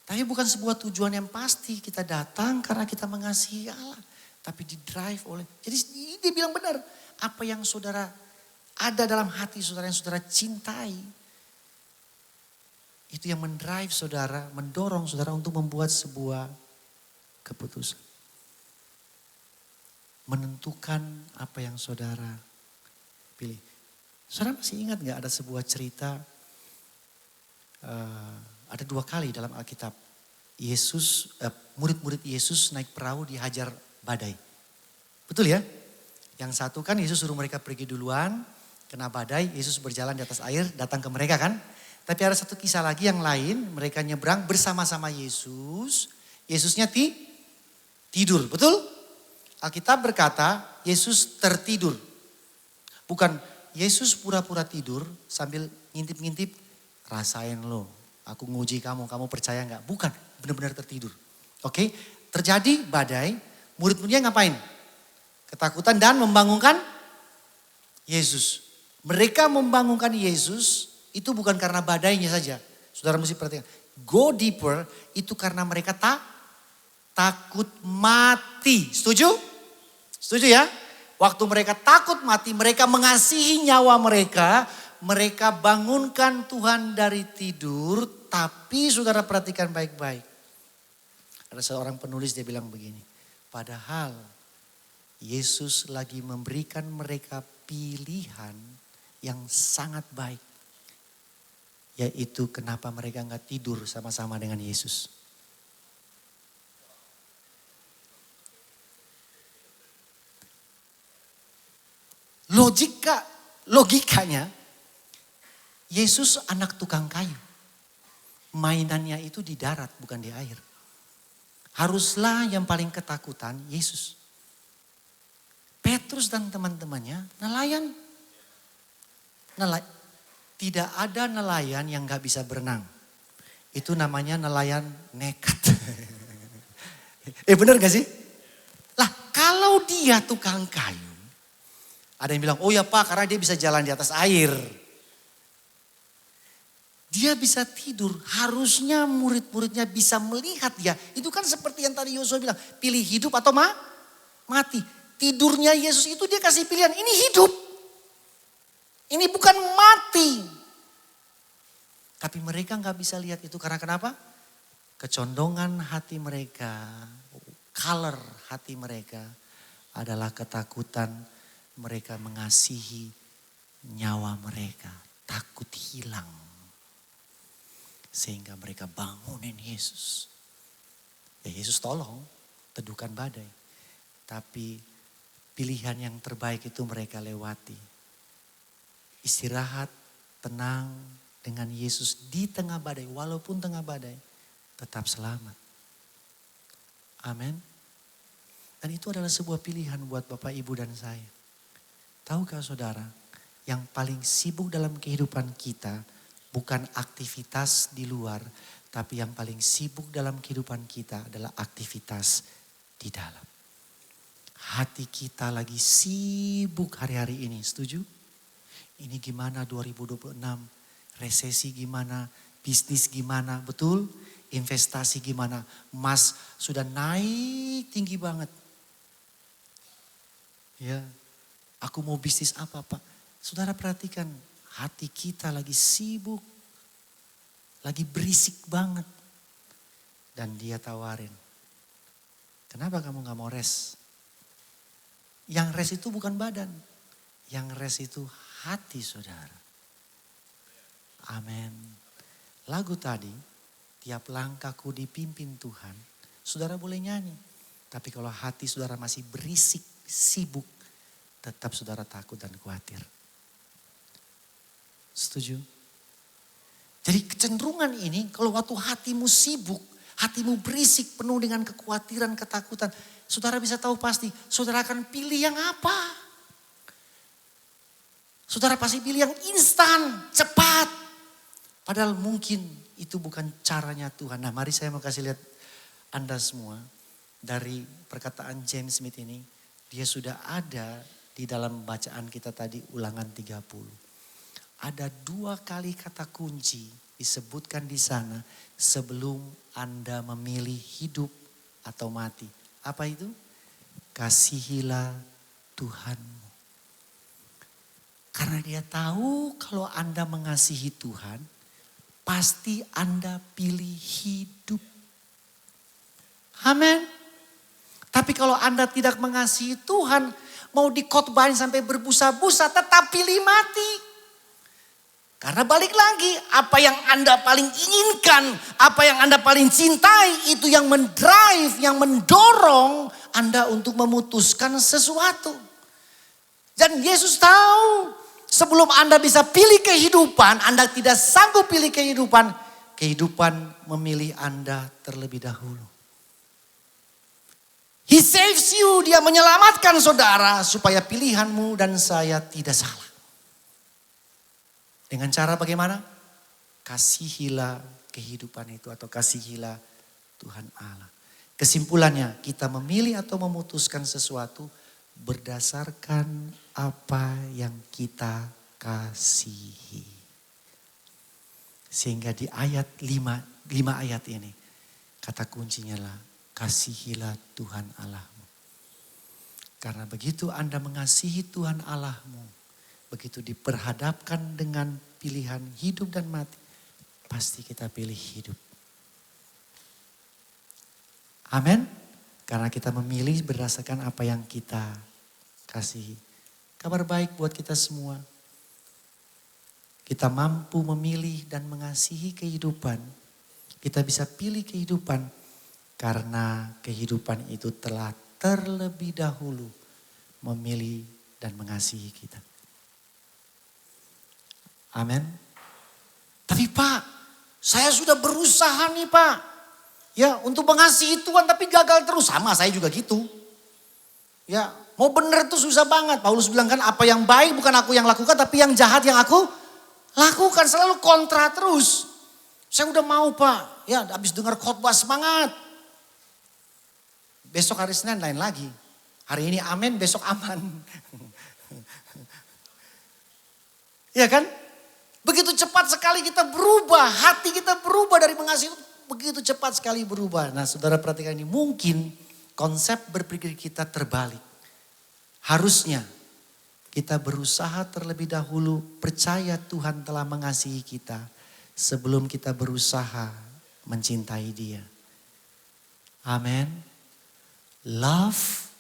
Tapi bukan sebuah tujuan yang pasti, kita datang karena kita mengasihi Allah. Tapi di drive oleh, jadi dia bilang benar, apa yang saudara ada dalam hati saudara yang saudara cintai. Itu yang mendrive saudara, mendorong saudara untuk membuat sebuah keputusan. Menentukan apa yang saudara pilih. Saudara masih ingat gak ada sebuah cerita, ada 2 kali dalam Alkitab. Murid-murid Yesus naik perahu dihajar badai. Betul ya? Yang satu kan Yesus suruh mereka pergi duluan, kena badai, Yesus berjalan di atas air, datang ke mereka kan. Tapi ada satu kisah lagi yang lain, mereka nyebrang bersama-sama Yesus. Yesusnya tidur, betul? Alkitab berkata Yesus tertidur. Bukan Yesus pura-pura tidur sambil ngintip-ngintip, rasain lo, aku nguji kamu, kamu percaya gak? Bukan, benar-benar tertidur. Oke, terjadi badai, murid-muridnya ngapain? Ketakutan dan membangunkan Yesus. Mereka membangunkan Yesus itu bukan karena badainya saja. Saudara mesti perhatikan. Go deeper itu karena mereka takut mati. Setuju? Setuju ya? Waktu mereka takut mati, mereka mengasihi nyawa mereka. Mereka bangunkan Tuhan dari tidur. Tapi saudara perhatikan baik-baik. Ada seorang penulis dia bilang begini. Padahal Yesus lagi memberikan mereka pilihan yang sangat baik. Yaitu kenapa mereka gak tidur sama-sama dengan Yesus. Logikanya Yesus anak tukang kayu. Mainannya itu di darat bukan di air. Haruslah yang paling ketakutan Yesus. Petrus dan teman-temannya nelayan. Tidak ada nelayan yang gak bisa berenang. Itu namanya nelayan nekat. Benar gak sih? Lah kalau dia tukang kayu. Ada yang bilang, oh ya Pak karena dia bisa jalan di atas air. Dia bisa tidur, harusnya murid-muridnya bisa melihat dia. Itu kan seperti yang tadi Yosua bilang, pilih hidup atau mati. Tidurnya Yesus itu dia kasih pilihan, ini hidup. Ini bukan mati. Tapi mereka gak bisa lihat itu karena kenapa? Kecondongan hati mereka, color hati mereka adalah ketakutan mereka mengasihi nyawa mereka. Takut hilang. Sehingga mereka bangunin Yesus. Ya Yesus tolong, teduhkan badai. Tapi pilihan yang terbaik itu mereka lewati. Istirahat, tenang dengan Yesus di tengah badai. Walaupun tengah badai, tetap selamat. Amin. Dan itu adalah sebuah pilihan buat Bapak, Ibu dan saya. Tahukah saudara, yang paling sibuk dalam kehidupan kita bukan aktivitas di luar, tapi yang paling sibuk dalam kehidupan kita adalah aktivitas di dalam. Hati kita lagi sibuk hari-hari ini, setuju? Ini gimana 2026, resesi gimana, bisnis gimana, betul? Investasi gimana, emas sudah naik tinggi banget. Ya, aku mau bisnis apa Pak? Saudara perhatikan, hati kita lagi sibuk, lagi berisik banget. Dan dia tawarin, kenapa kamu gak mau rest? Yang rest itu bukan badan, yang rest itu hati saudara. Amin. Lagu tadi, tiap langkahku dipimpin Tuhan, saudara boleh nyanyi. Tapi kalau hati saudara masih berisik, sibuk, tetap saudara takut dan khawatir. Setuju? Jadi kecenderungan ini kalau waktu hatimu sibuk, hatimu berisik penuh dengan kekhawatiran, ketakutan. Saudara bisa tahu pasti, saudara akan pilih yang apa? Saudara pasti pilih yang instan, cepat. Padahal mungkin itu bukan caranya Tuhan. Nah mari saya mau kasih lihat Anda semua dari perkataan James Smith ini. Dia sudah ada di dalam bacaan kita tadi Ulangan 30. Ada 2 kali kata kunci disebutkan di sana sebelum Anda memilih hidup atau mati. Apa itu? Kasihilah Tuhanmu. Karena dia tahu kalau Anda mengasihi Tuhan, pasti Anda pilih hidup. Amin. Tapi kalau Anda tidak mengasihi Tuhan, mau dikotbahin sampai berbusa-busa, tetap pilih mati. Karena balik lagi, apa yang Anda paling inginkan, apa yang Anda paling cintai, itu yang mendrive, yang mendorong Anda untuk memutuskan sesuatu. Dan Yesus tahu, sebelum Anda bisa pilih kehidupan, Anda tidak sanggup pilih kehidupan, kehidupan memilih Anda terlebih dahulu. He saves you, dia menyelamatkan saudara supaya pilihanmu dan saya tidak salah. Dengan cara bagaimana? Kasihilah kehidupan itu atau kasihilah Tuhan Allah. Kesimpulannya, kita memilih atau memutuskan sesuatu berdasarkan apa yang kita kasihi. Sehingga di ayat 5 ayat ini, kata kuncinya lah, kasihilah Tuhan Allahmu. Karena begitu Anda mengasihi Tuhan Allahmu, begitu diperhadapkan dengan pilihan hidup dan mati, pasti kita pilih hidup. Amin. Karena kita memilih berdasarkan apa yang kita kasihi. Kabar baik buat kita semua. Kita mampu memilih dan mengasihi kehidupan. Kita bisa pilih kehidupan karena kehidupan itu telah terlebih dahulu memilih dan mengasihi kita. Amin. Tapi Pak, saya sudah berusaha nih Pak. Ya untuk mengasihi Tuhan tapi gagal terus. Sama saya juga gitu. Ya mau benar tuh susah banget. Paulus bilang kan apa yang baik bukan aku yang lakukan tapi yang jahat yang aku lakukan. Selalu kontra terus. Saya udah mau Pak. Ya habis dengar khotbah semangat. Besok hari Senin lain lagi. Hari ini amin, besok aman. Ya kan? Begitu cepat sekali kita berubah, hati kita berubah dari mengasihi, begitu cepat sekali berubah. Nah saudara perhatikan ini, mungkin konsep berpikir kita terbalik. Harusnya kita berusaha terlebih dahulu percaya Tuhan telah mengasihi kita sebelum kita berusaha mencintai Dia. Amin. Love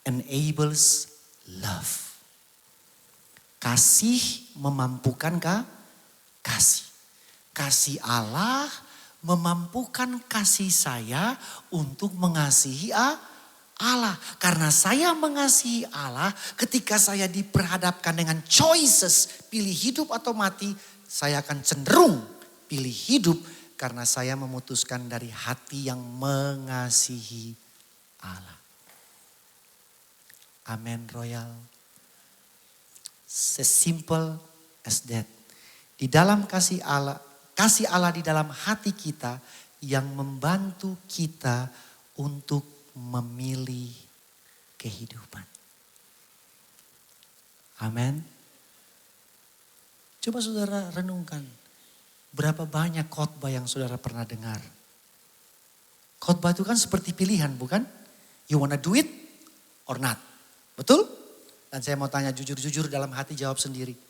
enables love. Kasih memampukan kasih. Kasih Allah memampukan kasih saya untuk mengasihi Allah. Karena saya mengasihi Allah, ketika saya diperhadapkan dengan choices, pilih hidup atau mati, saya akan cenderung pilih hidup karena saya memutuskan dari hati yang mengasihi Allah. Amin Royal. Sesimpel as that. Di dalam kasih Allah di dalam hati kita yang membantu kita untuk memilih kehidupan. Amin. Coba saudara renungkan. Berapa banyak khotbah yang saudara pernah dengar? Khotbah itu kan seperti pilihan bukan? You wanna do it or not? Betul? Dan saya mau tanya jujur-jujur dalam hati jawab sendiri.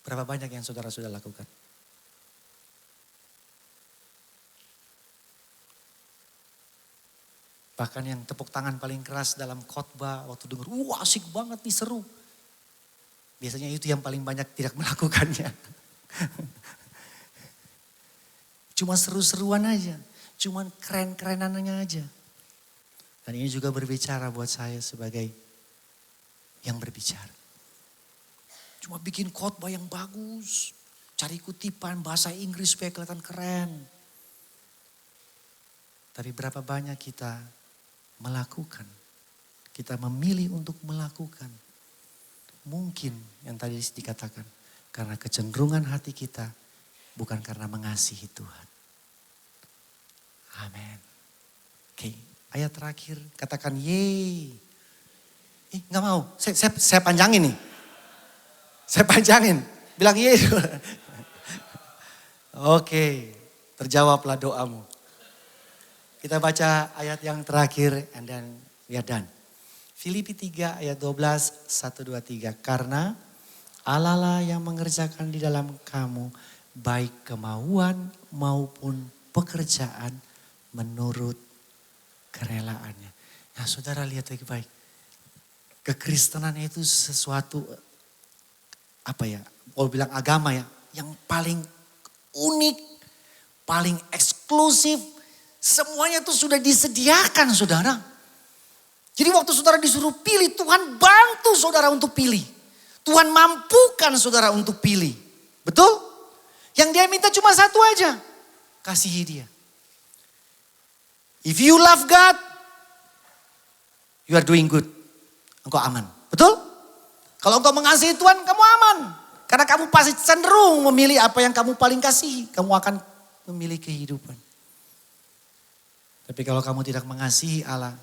Berapa banyak yang saudara sudah lakukan? Bahkan yang tepuk tangan paling keras dalam khotbah waktu dengar, wah asik banget nih, seru. Biasanya itu yang paling banyak tidak melakukannya. Cuma seru-seruan aja, cuma keren-kerenannya aja. Dan ini juga berbicara buat saya sebagai yang berbicara. Cuma bikin khotbah yang bagus. Cari kutipan bahasa Inggris supaya kelihatan keren. Tapi berapa banyak kita melakukan. Kita memilih untuk melakukan. Mungkin yang tadi dikatakan. Karena kecenderungan hati kita bukan karena mengasihi Tuhan. Amin. Oke, ayat terakhir katakan yeay. Nggak mau, saya panjangin nih. Saya panjangin, bilang yeay. Oke, terjawablah doamu. Kita baca ayat yang terakhir and then we are done. Filipi 3 ayat 12, 1, 2, 3. Karena Allah lah yang mengerjakan di dalam kamu baik kemauan maupun pekerjaan menurut kerelaannya. Nah saudara lihat baik-baik. Kekristenan itu sesuatu Paul bilang agama ya, yang paling unik, paling eksklusif. Semuanya itu sudah disediakan saudara. Jadi waktu saudara disuruh pilih, Tuhan bantu saudara untuk pilih. Tuhan mampukan saudara untuk pilih. Betul? Yang dia minta cuma satu aja. Kasihi dia. If you love God, you are doing good. Engkau aman. Betul? Kalau engkau mengasihi Tuhan, kamu aman. Karena kamu pasti cenderung memilih apa yang kamu paling kasihi. Kamu akan memilih kehidupan. Tapi kalau kamu tidak mengasihi Allah,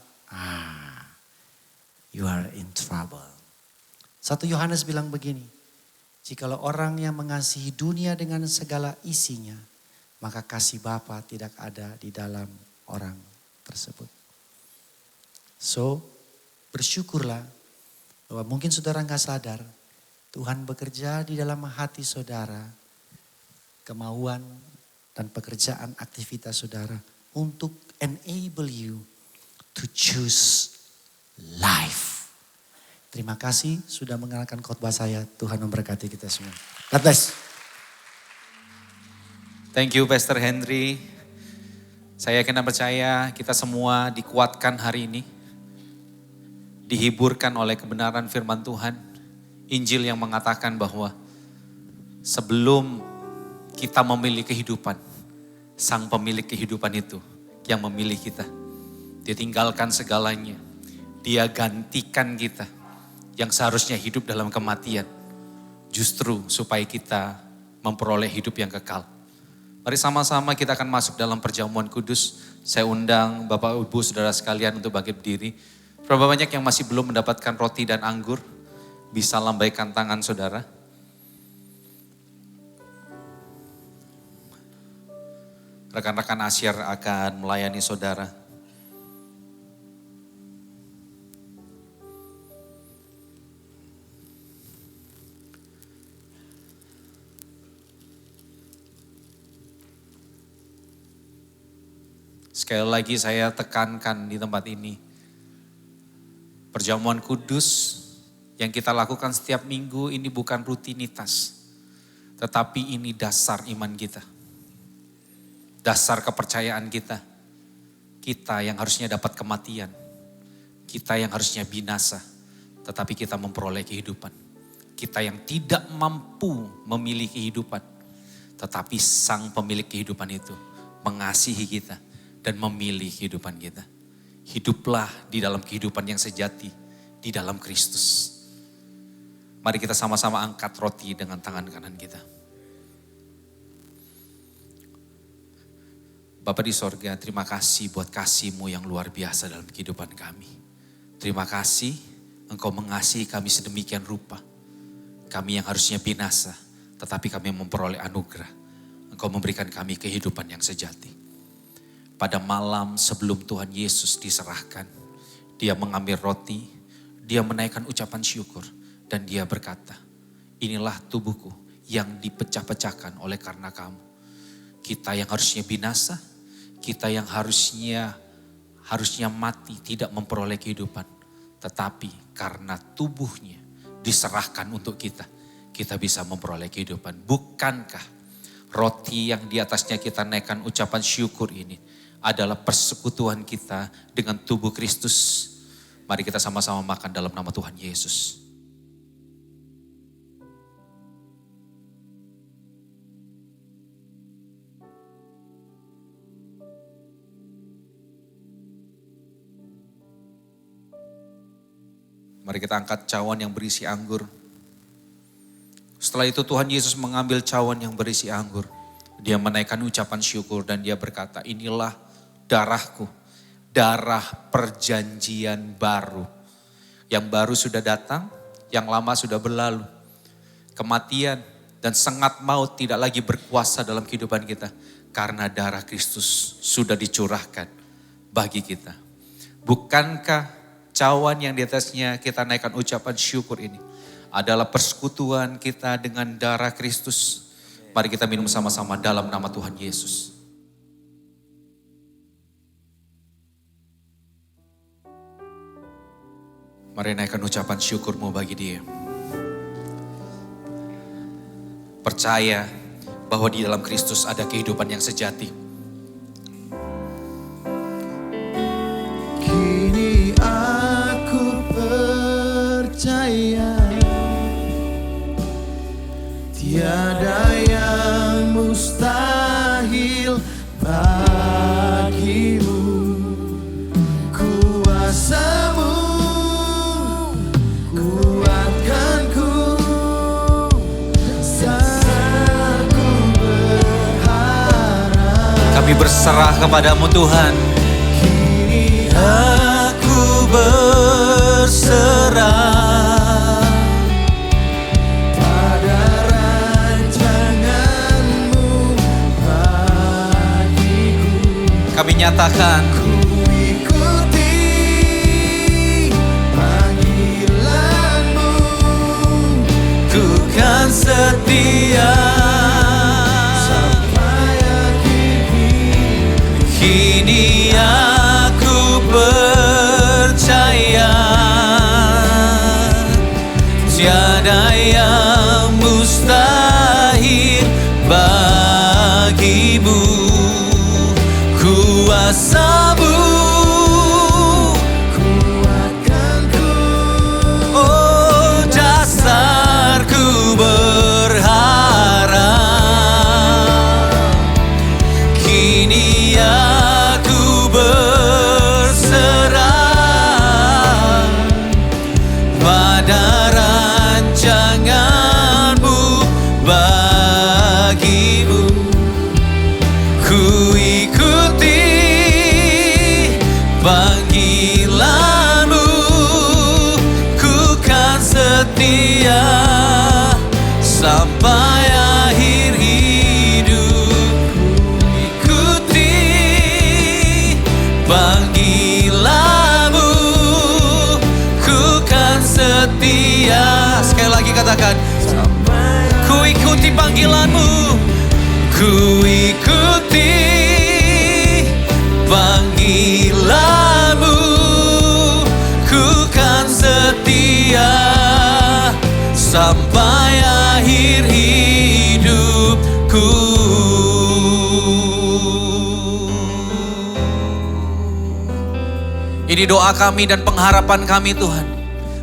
you are in trouble. 1 Yohanes bilang begini, jikalau orang yang mengasihi dunia dengan segala isinya, maka kasih Bapa tidak ada di dalam orang tersebut. So, bersyukurlah bahwa mungkin saudara nggak sadar, Tuhan bekerja di dalam hati saudara, kemauan dan pekerjaan aktivitas saudara untuk enable you to choose life. Terima kasih sudah mengenalkan khotbah saya. Tuhan memberkati kita semua. God bless. Thank you Pastor Henry. Saya yakin dan percaya kita semua dikuatkan hari ini. Dihiburkan oleh kebenaran firman Tuhan. Injil yang mengatakan bahwa sebelum kita memilih kehidupan, Sang pemilik kehidupan itu yang memilih kita. Dia tinggalkan segalanya. Dia gantikan kita yang seharusnya hidup dalam kematian. Justru supaya kita memperoleh hidup yang kekal. Mari sama-sama kita akan masuk dalam perjamuan kudus. Saya undang Bapak Ibu Saudara sekalian untuk bangkit berdiri. Berapa banyak yang masih belum mendapatkan roti dan anggur? Bisa lambaikan tangan saudara. Rekan-rekan asyir akan melayani saudara. Sekali lagi saya tekankan di tempat ini. Perjamuan kudus yang kita lakukan setiap minggu ini bukan rutinitas. Tetapi ini dasar iman kita. Dasar kepercayaan kita. Kita yang harusnya dapat kematian. Kita yang harusnya binasa. Tetapi kita memperoleh kehidupan. Kita yang tidak mampu memilih kehidupan. Tetapi Sang pemilik kehidupan itu mengasihi kita dan memilih kehidupan kita. Hiduplah di dalam kehidupan yang sejati, di dalam Kristus. Mari kita sama-sama angkat roti dengan tangan kanan kita. Bapa di sorga, terima kasih buat kasih-Mu yang luar biasa dalam kehidupan kami. Terima kasih Engkau mengasihi kami sedemikian rupa. Kami yang harusnya binasa, tetapi kami memperoleh anugerah. Engkau memberikan kami kehidupan yang sejati. Pada malam sebelum Tuhan Yesus diserahkan, Dia mengambil roti, Dia menaikkan ucapan syukur, dan Dia berkata, inilah tubuhku yang dipecah-pecahkan oleh karena kamu. Kita yang harusnya binasa, kita yang harusnya mati, tidak memperoleh kehidupan. Tetapi karena tubuhnya diserahkan untuk kita, kita bisa memperoleh kehidupan. Bukankah roti yang di atasnya kita naikkan ucapan syukur ini adalah persekutuan kita dengan tubuh Kristus. Mari kita sama-sama makan dalam nama Tuhan Yesus. Mari kita angkat cawan yang berisi anggur. Setelah itu Tuhan Yesus mengambil cawan yang berisi anggur. Dia menaikkan ucapan syukur dan dia berkata, inilah darahku, darah perjanjian baru. Yang baru sudah datang, yang lama sudah berlalu. Kematian dan sengat maut tidak lagi berkuasa dalam kehidupan kita. Karena darah Kristus sudah dicurahkan bagi kita. Bukankah cawan yang di atasnya kita naikkan ucapan syukur ini adalah persekutuan kita dengan darah Kristus. Mari kita minum sama-sama dalam nama Tuhan Yesus. Mari naikkan ucapan syukurmu bagi dia. Percaya bahwa di dalam Kristus ada kehidupan yang sejati. Kini aku percaya tiada yang mustahil bagimu. Kuasamu kuatkanku saat ku berharap. Kami berserah kepadamu Tuhan. Kini Aku berserah. pada rancanganmu bagiku. Kami nyatakan Ku ikuti panggilanmu. ku kan setia. Sampai akhir hidup. Kini aku percaya tiada yang mustahil bagimu. Kuasamu Kuatkanku oh dasarku berharap. Kini aku berserah pada rancanganmu bagimu. Ku ikuti panggilanmu, ku kan setia sampai akhir hidup. Ikuti panggilanmu, ku kan setia. Sekali lagi katakan, ku ikuti panggilanmu, ku ikuti panggilanmu, ku kan setia sampai akhir hidupku. Ini doa kami dan pengharapan kami Tuhan.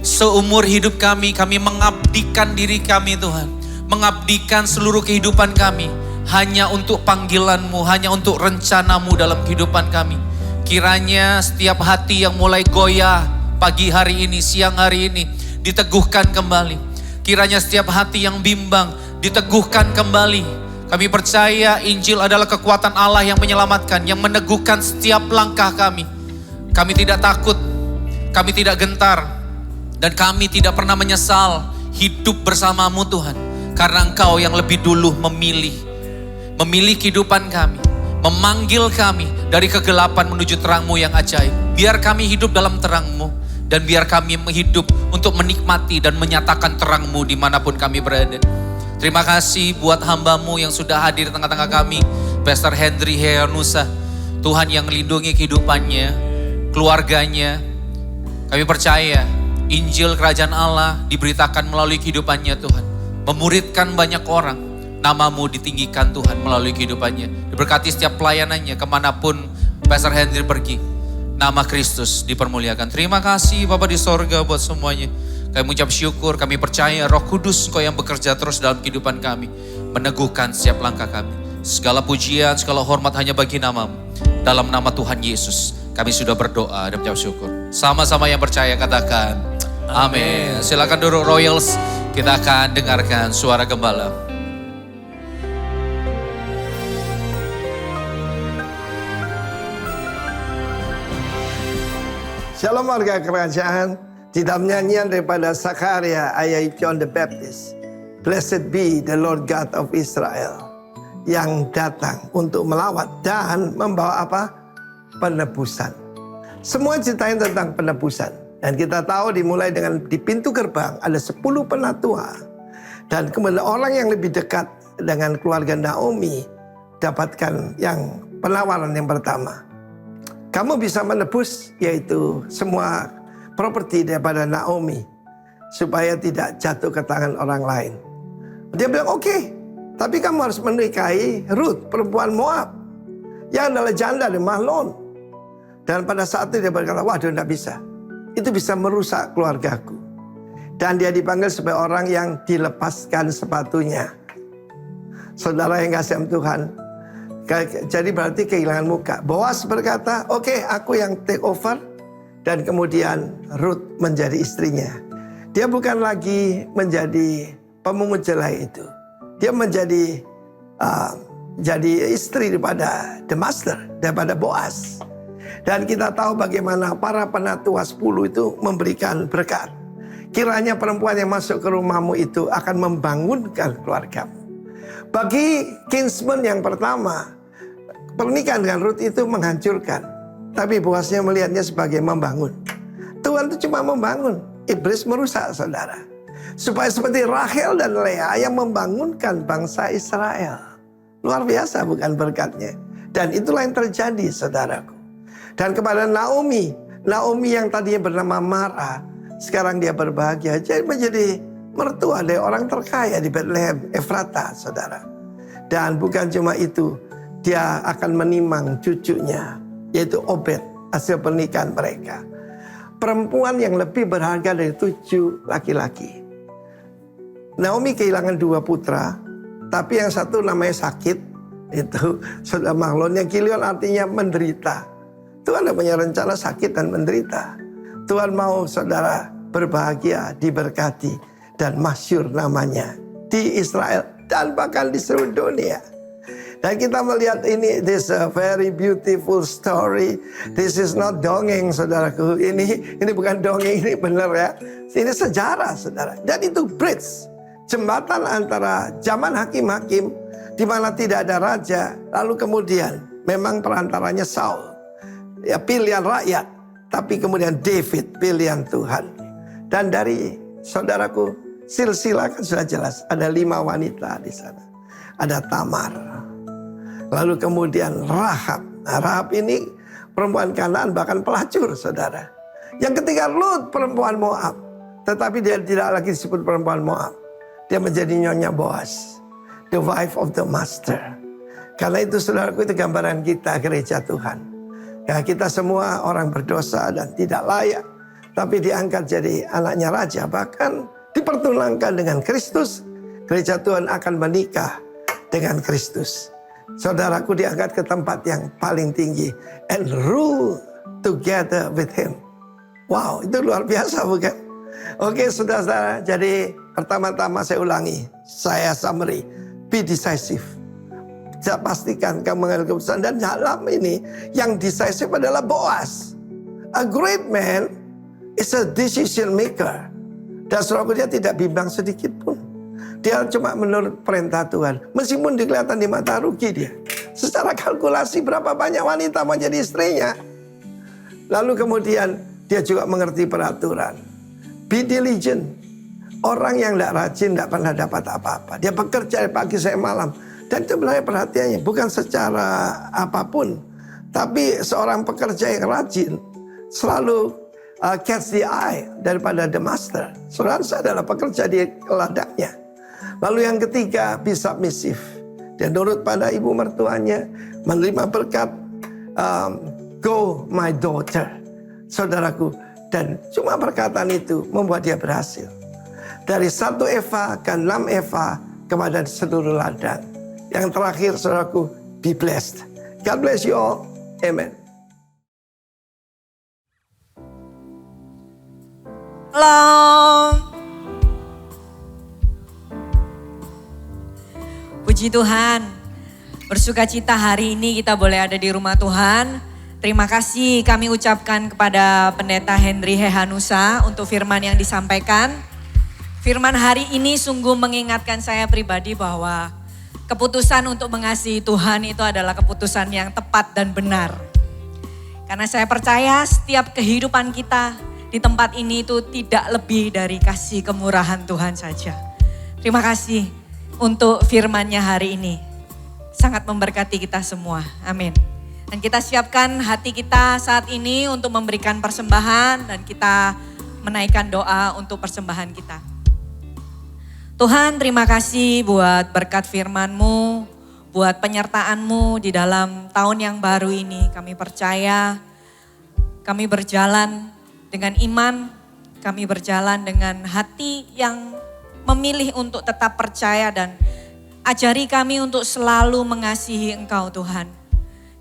Seumur hidup kami mengabdikan diri kami Tuhan. Mengabdikan seluruh kehidupan kami hanya untuk panggilan-Mu, hanya untuk rencana-Mu dalam kehidupan kami. Kiranya setiap hati yang mulai goyah pagi hari ini, siang hari ini, diteguhkan kembali. Kiranya setiap hati yang bimbang diteguhkan kembali. Kami percaya Injil adalah kekuatan Allah yang menyelamatkan, yang meneguhkan setiap langkah kami. Kami tidak takut, kami tidak gentar, dan kami tidak pernah menyesal hidup bersama-Mu Tuhan. Karena Engkau yang lebih dulu memilih kehidupan kami, memanggil kami dari kegelapan menuju terang-Mu yang ajaib. Biar kami hidup dalam terang-Mu, dan biar kami hidup untuk menikmati dan menyatakan terang-Mu dimanapun kami berada. Terima kasih buat hamba-Mu yang sudah hadir di tengah-tengah kami, Pastor Henry Heonusa. Tuhan yang melindungi kehidupannya, keluarganya. Kami percaya Injil Kerajaan Allah diberitakan melalui kehidupannya Tuhan. Memuridkan banyak orang, nama-Mu ditinggikan Tuhan melalui kehidupannya. Diberkati setiap pelayanannya kemanapun Pastor Henry pergi. Nama Kristus dipermuliakan. Terima kasih Bapa di sorga buat semuanya. Kami mengucap syukur, kami percaya Roh Kudus Engkau yang bekerja terus dalam kehidupan kami. Meneguhkan setiap langkah kami. Segala pujian, segala hormat hanya bagi nama-Mu. Dalam nama Tuhan Yesus kami sudah berdoa dan mengucap syukur. Sama-sama yang percaya katakan Amin. Silakan duduk Royals. Kita akan dengarkan suara gembala. Shalom warga kerajaan. Di dalam nyanyian daripada Zakaria ayat John the Baptist. Blessed be the Lord God of Israel. Yang datang untuk melawat dan membawa apa? Penebusan. Semua ceritain tentang penebusan. Dan kita tahu dimulai dengan di pintu gerbang ada 10 penatua. Dan kemudian orang yang lebih dekat dengan keluarga Naomi dapatkan yang penawaran yang pertama. Kamu bisa menebus yaitu semua properti daripada Naomi supaya tidak jatuh ke tangan orang lain. Dia bilang oke, tapi kamu harus menikahi Ruth, perempuan Moab yang adalah janda di Mahlon. Dan pada saat itu dia berkata, waduh tidak bisa. Itu bisa merusak keluargaku. Dan dia dipanggil sebagai orang yang dilepaskan sepatunya. Saudara yang kasih Tuhan, jadi berarti kehilangan muka. Boas berkata, oke, aku yang take over. Dan kemudian Ruth menjadi istrinya. Dia bukan lagi menjadi pemungut jelai itu. Dia menjadi jadi istri daripada the master, daripada Boas. Dan kita tahu bagaimana para penatua 10 itu memberikan berkat. Kiranya perempuan yang masuk ke rumahmu itu akan membangunkan keluargamu. Bagi kinsman yang pertama, pernikahan dengan Ruth itu menghancurkan. Tapi Boasnya melihatnya sebagai membangun. Tuhan itu cuma membangun. Iblis merusak, saudara. Supaya seperti Rahel dan Lea yang membangunkan bangsa Israel. Luar biasa bukan berkatnya. Dan itulah yang terjadi, saudaraku. Dan kepada Naomi. Naomi yang tadinya bernama Mara. Sekarang dia berbahagia. Jadi menjadi mertua dari orang terkaya di Bethlehem, Efrata, saudara. Dan bukan cuma itu. Dia akan menimang cucunya, yaitu Obed, hasil pernikahan mereka. Perempuan yang lebih berharga dari 7 laki-laki. Naomi kehilangan 2 putra, tapi yang satu namanya sakit, itu saudara Mahlon. Yang Kilion artinya menderita. Tuhan ada punya rencana sakit dan menderita. Tuhan mau saudara berbahagia, diberkati, dan masyhur namanya di Israel dan bahkan di seluruh dunia. Dan kita melihat ini, this a very beautiful story. This is not dongeng, saudaraku. Ini bukan dongeng, ini benar ya. Ini sejarah, saudara. Dan itu bridge, jembatan antara zaman hakim-hakim di mana tidak ada raja, lalu kemudian memang perantaranya Saul, ya pilihan rakyat, tapi kemudian David, pilihan Tuhan. Dan dari saudaraku, silsilah kan sudah jelas, ada 5 wanita di sana. Ada Tamar. Lalu kemudian Rahab. Nah, Rahab ini perempuan Kanaan, bahkan pelacur, saudara. Yang ketiga Ruth, perempuan Moab. Tetapi dia tidak lagi disebut perempuan Moab. Dia menjadi nyonya Boaz, the wife of the master. Karena itu saudaraku, itu gambaran kita gereja Tuhan. Ya, kita semua orang berdosa dan tidak layak. Tapi diangkat jadi anaknya raja. Bahkan dipertunangkan dengan Kristus. Gereja Tuhan akan menikah dengan Kristus. Saudaraku diangkat ke tempat yang paling tinggi. And rule together with him. Wow, itu luar biasa bukan? Oke saudara-saudara, jadi pertama-tama saya ulangi. Saya summary. Be decisive. Saya pastikan kamu mengambil keputusan. Dan dalam ini yang decisive adalah Boaz. A great man is a decision maker. Dan saudaraku dia tidak bimbang sedikit pun. Dia cuma menurut perintah Tuhan. Meskipun kelihatan di mata rugi dia. Secara kalkulasi berapa banyak wanita mau jadi istrinya. Lalu kemudian dia juga mengerti peraturan. Be diligent. Orang yang tidak rajin tidak pernah dapat apa-apa. Dia bekerja dari pagi sampai malam. Dan itu benar perhatiannya. Bukan secara apapun. Tapi seorang pekerja yang rajin selalu catch the eye daripada the master. Saudara saya adalah pekerja di ladangnya. Lalu yang ketiga, be submissive. Dia nurut pada ibu mertuanya, menerima berkat, go my daughter, saudaraku. Dan cuma perkataan itu membuat dia berhasil. Dari 1 Eva ke 6 Eva kepada seluruh ladang. Yang terakhir, saudaraku, be blessed. God bless you all. Amen. Shalom. Puji Tuhan, bersukacita hari ini kita boleh ada di rumah Tuhan. Terima kasih kami ucapkan kepada Pendeta Henry Hehanusa untuk firman yang disampaikan. Firman hari ini sungguh mengingatkan saya pribadi bahwa keputusan untuk mengasihi Tuhan itu adalah keputusan yang tepat dan benar. Karena saya percaya setiap kehidupan kita di tempat ini itu tidak lebih dari kasih kemurahan Tuhan saja. Terima kasih untuk firman-Nya hari ini. Sangat memberkati kita semua. Amin. Dan kita siapkan hati kita saat ini untuk memberikan persembahan dan kita menaikkan doa untuk persembahan kita. Tuhan, terima kasih buat berkat firman-Mu, buat penyertaan-Mu di dalam tahun yang baru ini. Kami percaya, kami berjalan dengan iman, kami berjalan dengan hati yang memilih untuk tetap percaya dan ajari kami untuk selalu mengasihi Engkau Tuhan.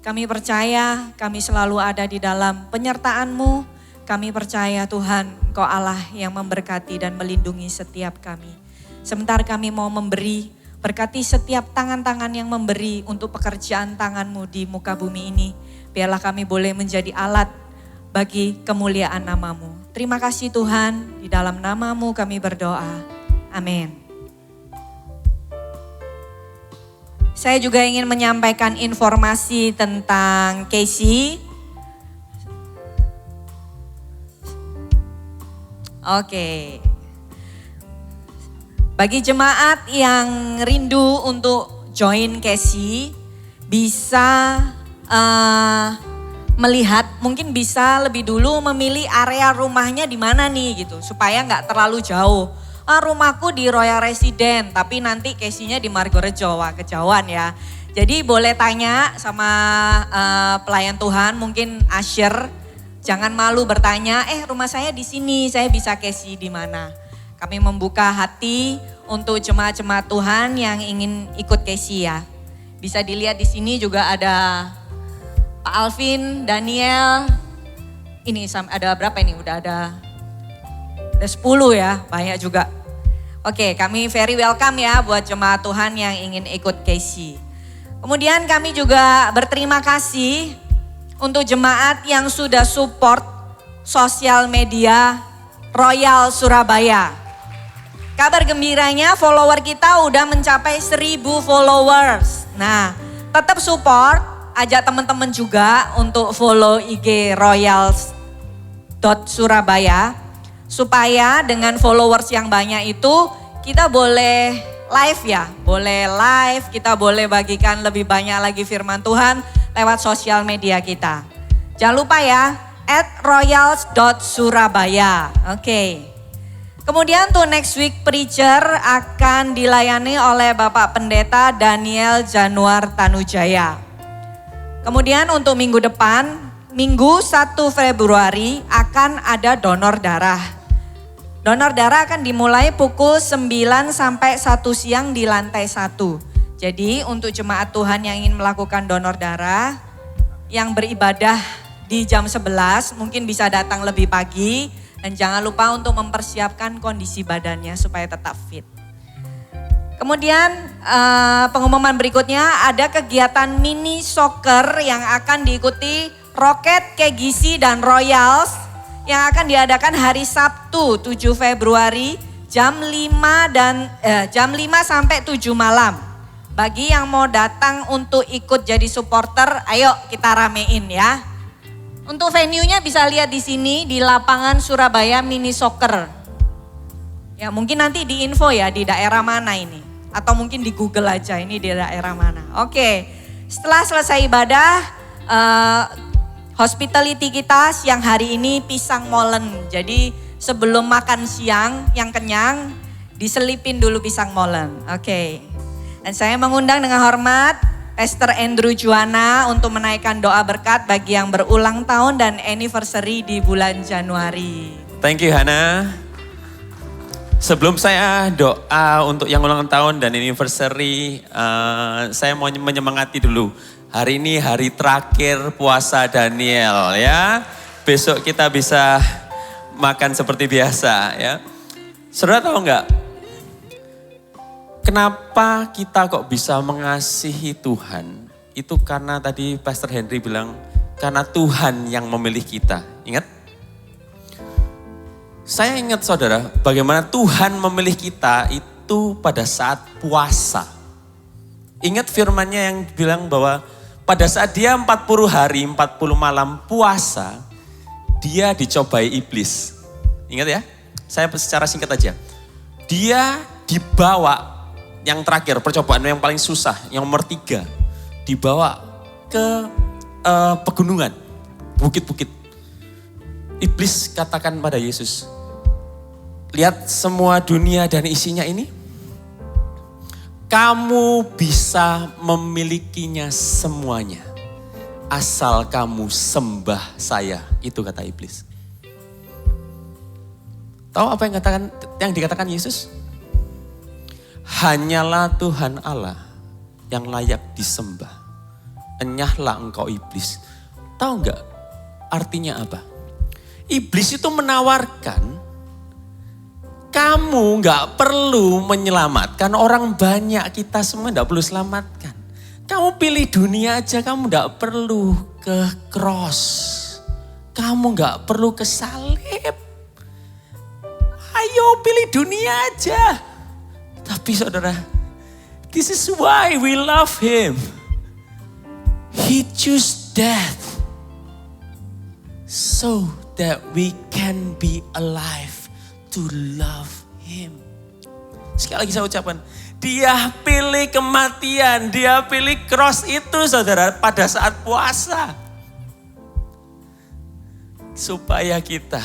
Kami percaya kami selalu ada di dalam penyertaan-Mu. Kami percaya Tuhan Engkau Allah yang memberkati dan melindungi setiap kami. Sebentar kami mau memberi, berkati setiap tangan-tangan yang memberi untuk pekerjaan tangan-Mu di muka bumi ini. Biarlah kami boleh menjadi alat bagi kemuliaan nama-Mu. Terima kasih Tuhan, di dalam nama-Mu kami berdoa. Amin. Saya juga ingin menyampaikan informasi tentang Casey. Oke. Bagi jemaat yang rindu untuk join Casey, bisa melihat, mungkin bisa lebih dulu memilih area rumahnya di mana nih gitu, supaya nggak terlalu jauh. Rumahku di Royal Resident, tapi nanti Casey-nya di Margorejo, wah kejauhan ya. Jadi boleh tanya sama pelayan Tuhan, mungkin Asher, jangan malu bertanya, rumah saya di sini, saya bisa Casey di mana. Kami membuka hati untuk jemaat-jemaat Tuhan yang ingin ikut Casey ya. Bisa dilihat di sini juga ada Pak Alvin, Daniel, ini ada berapa ini? Udah ada 10 ya, banyak juga. Oke, kami very welcome ya buat jemaat Tuhan yang ingin ikut Casey. Kemudian kami juga berterima kasih untuk jemaat yang sudah support sosial media Royal Surabaya. Kabar gembiranya follower kita udah mencapai 1.000 followers. Nah, tetap support, ajak teman-teman juga untuk follow IG royals.surabaya. Supaya dengan followers yang banyak itu kita boleh live ya, boleh live, kita boleh bagikan lebih banyak lagi firman Tuhan lewat sosial media kita. Jangan lupa ya, @royals.surabaya. Oke. Kemudian tuh next week preacher akan dilayani oleh Bapak Pendeta Daniel Januar Tanujaya. Kemudian untuk minggu depan, Minggu 1 Februari akan ada donor darah. Donor darah akan dimulai pukul 9 sampai 1 siang di lantai 1. Jadi untuk jemaat Tuhan yang ingin melakukan donor darah, yang beribadah di jam 11 mungkin bisa datang lebih pagi. Dan jangan lupa untuk mempersiapkan kondisi badannya supaya tetap fit. Kemudian pengumuman berikutnya ada kegiatan mini soccer yang akan diikuti Rocket, KGC dan Royals. Yang akan diadakan hari Sabtu 7 Februari jam 5 sampai 7 malam. Bagi yang mau datang untuk ikut jadi supporter, ayo kita ramein ya. Untuk venue-nya bisa lihat di sini di lapangan Surabaya Mini Soccer. Ya mungkin nanti di info ya di daerah mana ini. Atau mungkin di Google aja ini di daerah mana. Oke, setelah selesai ibadah, hospitality kita siang hari ini pisang molen. Jadi sebelum makan siang yang kenyang, diselipin dulu pisang molen. Oke. Dan saya mengundang dengan hormat Pastor Andrew Juana untuk menaikkan doa berkat bagi yang berulang tahun dan anniversary di bulan Januari. Thank you Hana. Sebelum saya doa untuk yang ulang tahun dan anniversary, saya mau menyemangati dulu. Hari ini hari terakhir puasa Daniel ya. Besok kita bisa makan seperti biasa ya. Saudara tahu nggak? Kenapa kita kok bisa mengasihi Tuhan? Itu karena tadi Pastor Henry bilang, karena Tuhan yang memilih kita. Ingat? Saya ingat saudara, bagaimana Tuhan memilih kita itu pada saat puasa. Ingat firman-Nya yang bilang bahwa pada saat dia 40 hari, 40 malam puasa, dia dicobai iblis. Ingat ya? Saya secara singkat aja. Dia dibawa, yang terakhir, percobaan yang paling susah, yang nomor 3. Dibawa ke pegunungan, bukit-bukit. Iblis katakan pada Yesus, lihat semua dunia dan isinya ini. Kamu bisa memilikinya semuanya. Asal kamu sembah saya. Itu kata iblis. Tahu apa yang dikatakan Yesus? Hanyalah Tuhan Allah yang layak disembah. Enyahlah engkau iblis. Tahu enggak artinya apa? Iblis itu menawarkan, kamu nggak perlu menyelamatkan orang banyak, kita semua nggak perlu selamatkan. Kamu pilih dunia aja, kamu nggak perlu ke cross. Kamu nggak perlu ke salib. Ayo pilih dunia aja. Tapi saudara, this is why we love him. He choose death so that we can be alive to love him. Sekali lagi saya ucapkan, dia pilih kematian, dia pilih cross itu saudara pada saat puasa. Supaya kita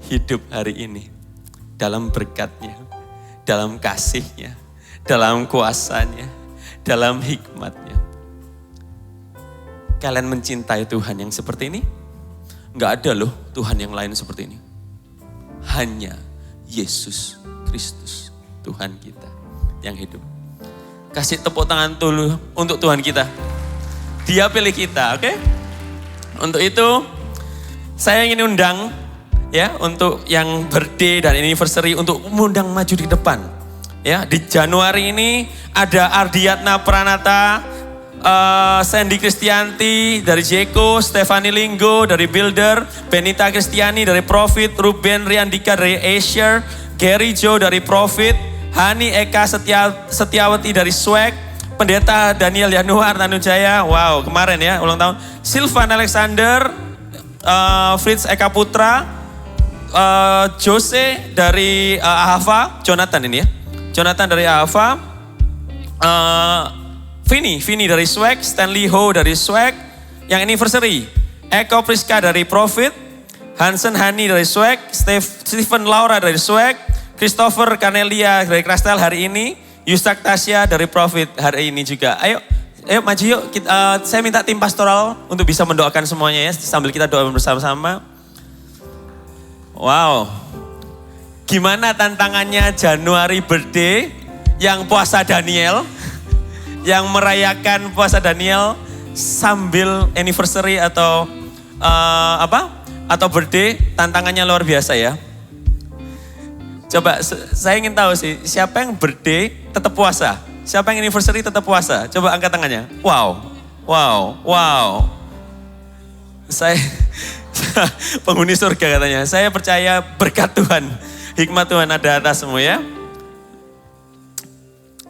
hidup hari ini dalam berkat-Nya, dalam kasih-Nya, dalam kuasa-Nya, dalam hikmat-Nya. Kalian mencintai Tuhan yang seperti ini? Enggak ada loh Tuhan yang lain seperti ini. Hanya Yesus Kristus, Tuhan kita yang hidup. Kasih tepuk tangan dulu untuk Tuhan kita. Dia pilih kita, oke? Untuk itu, saya ingin undang ya untuk yang birthday dan anniversary untuk mengundang maju di depan. Ya, di Januari ini ada Ardiatna Pranata, Sandy Kristianti dari Jeko, Stefani Linggo dari Builder, Benita Kristiani dari Profit, Ruben Riandika dari Asia, Gary Joe dari Profit, Hani Eka Setiawati dari Swag, Pendeta Daniel Yanuar Tanujaya, wow kemarin ya ulang tahun, Silvan Alexander, Fritz Eka Putra, Jose dari Ahava, Jonathan ini ya, Jonathan dari Ahava, Vini dari Swag, Stanley Ho dari Swag, yang anniversary, Eko Priska dari Profit, Hansen Hani dari Swag, Stephen Laura dari Swag, Christopher Kanelia dari Krastel hari ini, Yusak Tasya dari Profit hari ini juga. Ayo maju yuk, saya minta tim pastoral untuk bisa mendoakan semuanya ya, sambil kita doa bersama-sama. Wow, gimana tantangannya Januari birthday yang puasa Daniel? Yang merayakan puasa Daniel sambil anniversary atau atau birthday, tantangannya luar biasa ya. Coba saya ingin tahu sih, siapa yang birthday tetap puasa? Siapa yang anniversary tetap puasa? Coba angkat tangannya. Wow. Saya penghuni surga katanya. Saya percaya berkat Tuhan, hikmat Tuhan ada atas semua ya.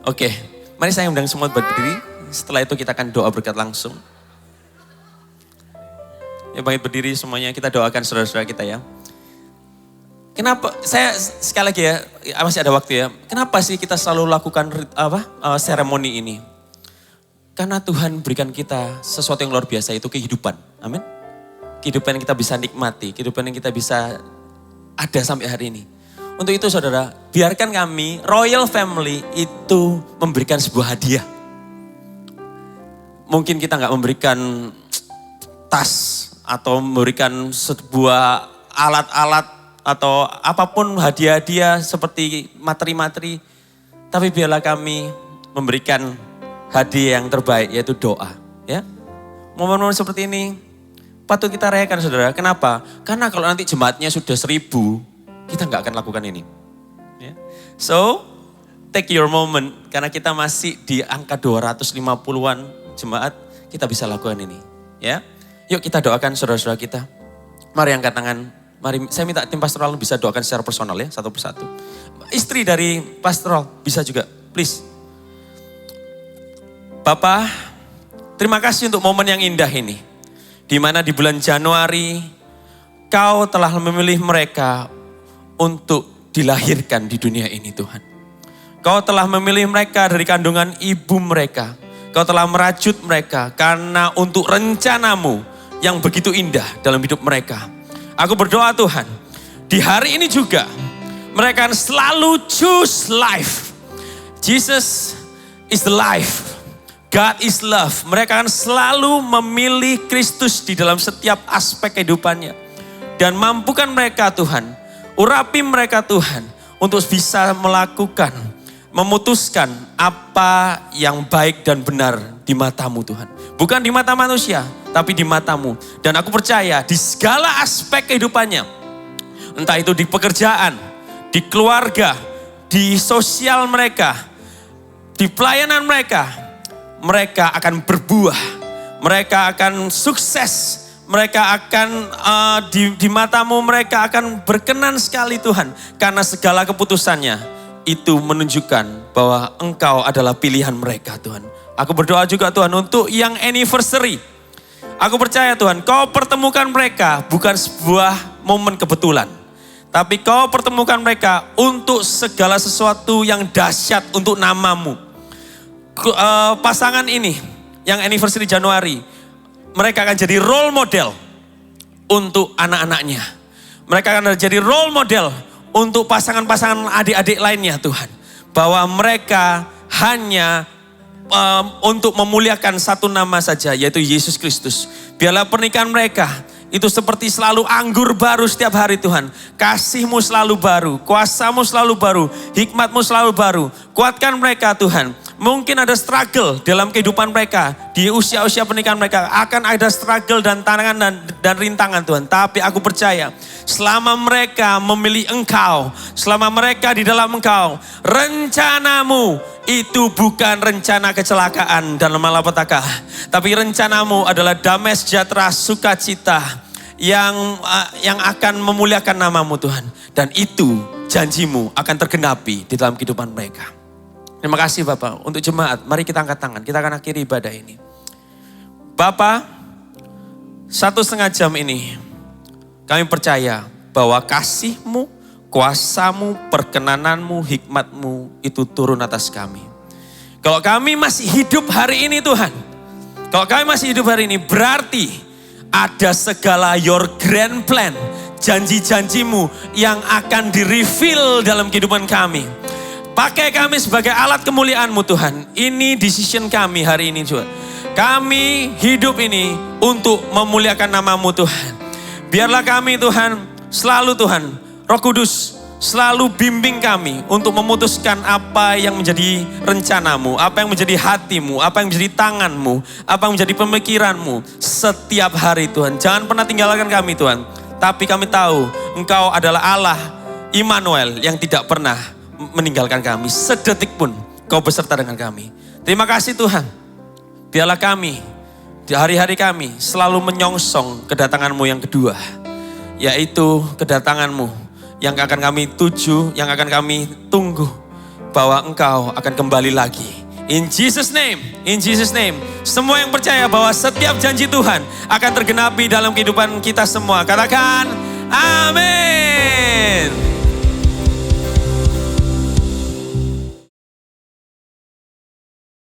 Oke. Mari saya undang semua berdiri, setelah itu kita akan doa berkat langsung. Ya bangkit berdiri semuanya, kita doakan saudara-saudara kita ya. Kenapa, saya sekali lagi ya, masih ada waktu ya. Kenapa sih kita selalu lakukan seremoni ini? Karena Tuhan berikan kita sesuatu yang luar biasa, itu kehidupan. Amin. Kehidupan yang kita bisa nikmati, kehidupan yang kita bisa ada sampai hari ini. Untuk itu saudara, biarkan kami Royal Family itu memberikan sebuah hadiah. Mungkin kita nggak memberikan tas atau memberikan sebuah alat-alat atau apapun hadiah-hadiah seperti materi-materi. Tapi biarlah kami memberikan hadiah yang terbaik yaitu doa. Ya, momen-momen seperti ini patut kita rayakan saudara. Kenapa? Karena kalau nanti jemaatnya sudah 1000, kita nggak akan lakukan ini. Ya. So, take your moment. Karena kita masih di angka 250-an jemaat, kita bisa lakukan ini. Ya, yuk kita doakan saudara-saudara kita. Mari angkat tangan. Mari, saya minta tim pastoral bisa doakan secara personal ya, satu persatu. Istri dari pastoral bisa juga, please. Bapak, terima kasih untuk momen yang indah ini. Di mana di bulan Januari, Kau telah memilih mereka untuk dilahirkan di dunia ini Tuhan. Kau telah memilih mereka dari kandungan ibu mereka. Kau telah merajut mereka karena untuk rencana-Mu yang begitu indah dalam hidup mereka. Aku berdoa Tuhan, di hari ini juga mereka akan selalu choose life. Jesus is the life. God is love. Mereka akan selalu memilih Kristus di dalam setiap aspek kehidupannya. Dan mampukan mereka Tuhan, urapi mereka Tuhan untuk bisa melakukan, memutuskan apa yang baik dan benar di mata-Mu Tuhan. Bukan di mata manusia, tapi di mata-Mu. Dan aku percaya di segala aspek kehidupannya, entah itu di pekerjaan, di keluarga, di sosial mereka, di pelayanan mereka, mereka akan berbuah, mereka akan sukses, mereka akan di mata-Mu mereka akan berkenan sekali Tuhan. Karena segala keputusannya itu menunjukkan bahwa Engkau adalah pilihan mereka Tuhan. Aku berdoa juga Tuhan untuk yang anniversary. Aku percaya Tuhan, Kau pertemukan mereka bukan sebuah momen kebetulan. Tapi Kau pertemukan mereka untuk segala sesuatu yang dahsyat untuk nama-Mu. Pasangan ini yang anniversary Januari, mereka akan jadi role model untuk anak-anaknya. Mereka akan jadi role model untuk pasangan-pasangan adik-adik lainnya Tuhan. Bahwa mereka hanya untuk memuliakan satu nama saja, yaitu Yesus Kristus. Biarlah pernikahan mereka itu seperti selalu anggur baru setiap hari Tuhan. Kasih-Mu selalu baru, kuasa-Mu selalu baru, hikmat-Mu selalu baru. Kuatkan mereka Tuhan. Mungkin ada struggle dalam kehidupan mereka. Di usia-usia pernikahan mereka akan ada struggle dan tantangan dan rintangan Tuhan. Tapi aku percaya selama mereka memilih Engkau, selama mereka di dalam Engkau, rencana-Mu itu bukan rencana kecelakaan dan malapetaka. Tapi rencana-Mu adalah damai sejahtera, sukacita yang akan memuliakan nama-Mu Tuhan. Dan itu janji-Mu akan tergenapi di dalam kehidupan mereka. Terima kasih Bapak untuk jemaat. Mari kita angkat tangan. Kita akan akhiri ibadah ini. Bapak, 1,5 jam ini kami percaya bahwa kasih-Mu, kuasa-Mu, perkenanan-Mu, hikmat-Mu itu turun atas kami. Kalau kami masih hidup hari ini Tuhan, kalau kami masih hidup hari ini berarti ada segala your grand plan, janji-janji-Mu yang akan di-reveal dalam kehidupan kami. Pakai kami sebagai alat kemuliaan-Mu Tuhan. Ini decision kami hari ini juga. Kami hidup ini untuk memuliakan nama-Mu Tuhan. Biarlah kami Tuhan, selalu Tuhan, Roh Kudus selalu bimbing kami untuk memutuskan apa yang menjadi rencana-Mu, apa yang menjadi hati-Mu, apa yang menjadi tangan-Mu, apa yang menjadi pemikiran-Mu setiap hari Tuhan. Jangan pernah tinggalkan kami Tuhan. Tapi kami tahu Engkau adalah Allah Immanuel yang tidak pernah meninggalkan kami sedetik pun. Kau beserta dengan kami. Terima kasih Tuhan. Biarlah kami di hari-hari kami selalu menyongsong kedatangan-Mu yang kedua, yaitu kedatangan-Mu yang akan kami tuju, yang akan kami tunggu, bahwa Engkau akan kembali lagi. In Jesus name, in Jesus name. Semua yang percaya bahwa setiap janji Tuhan akan tergenapi dalam kehidupan kita semua. Katakan amin.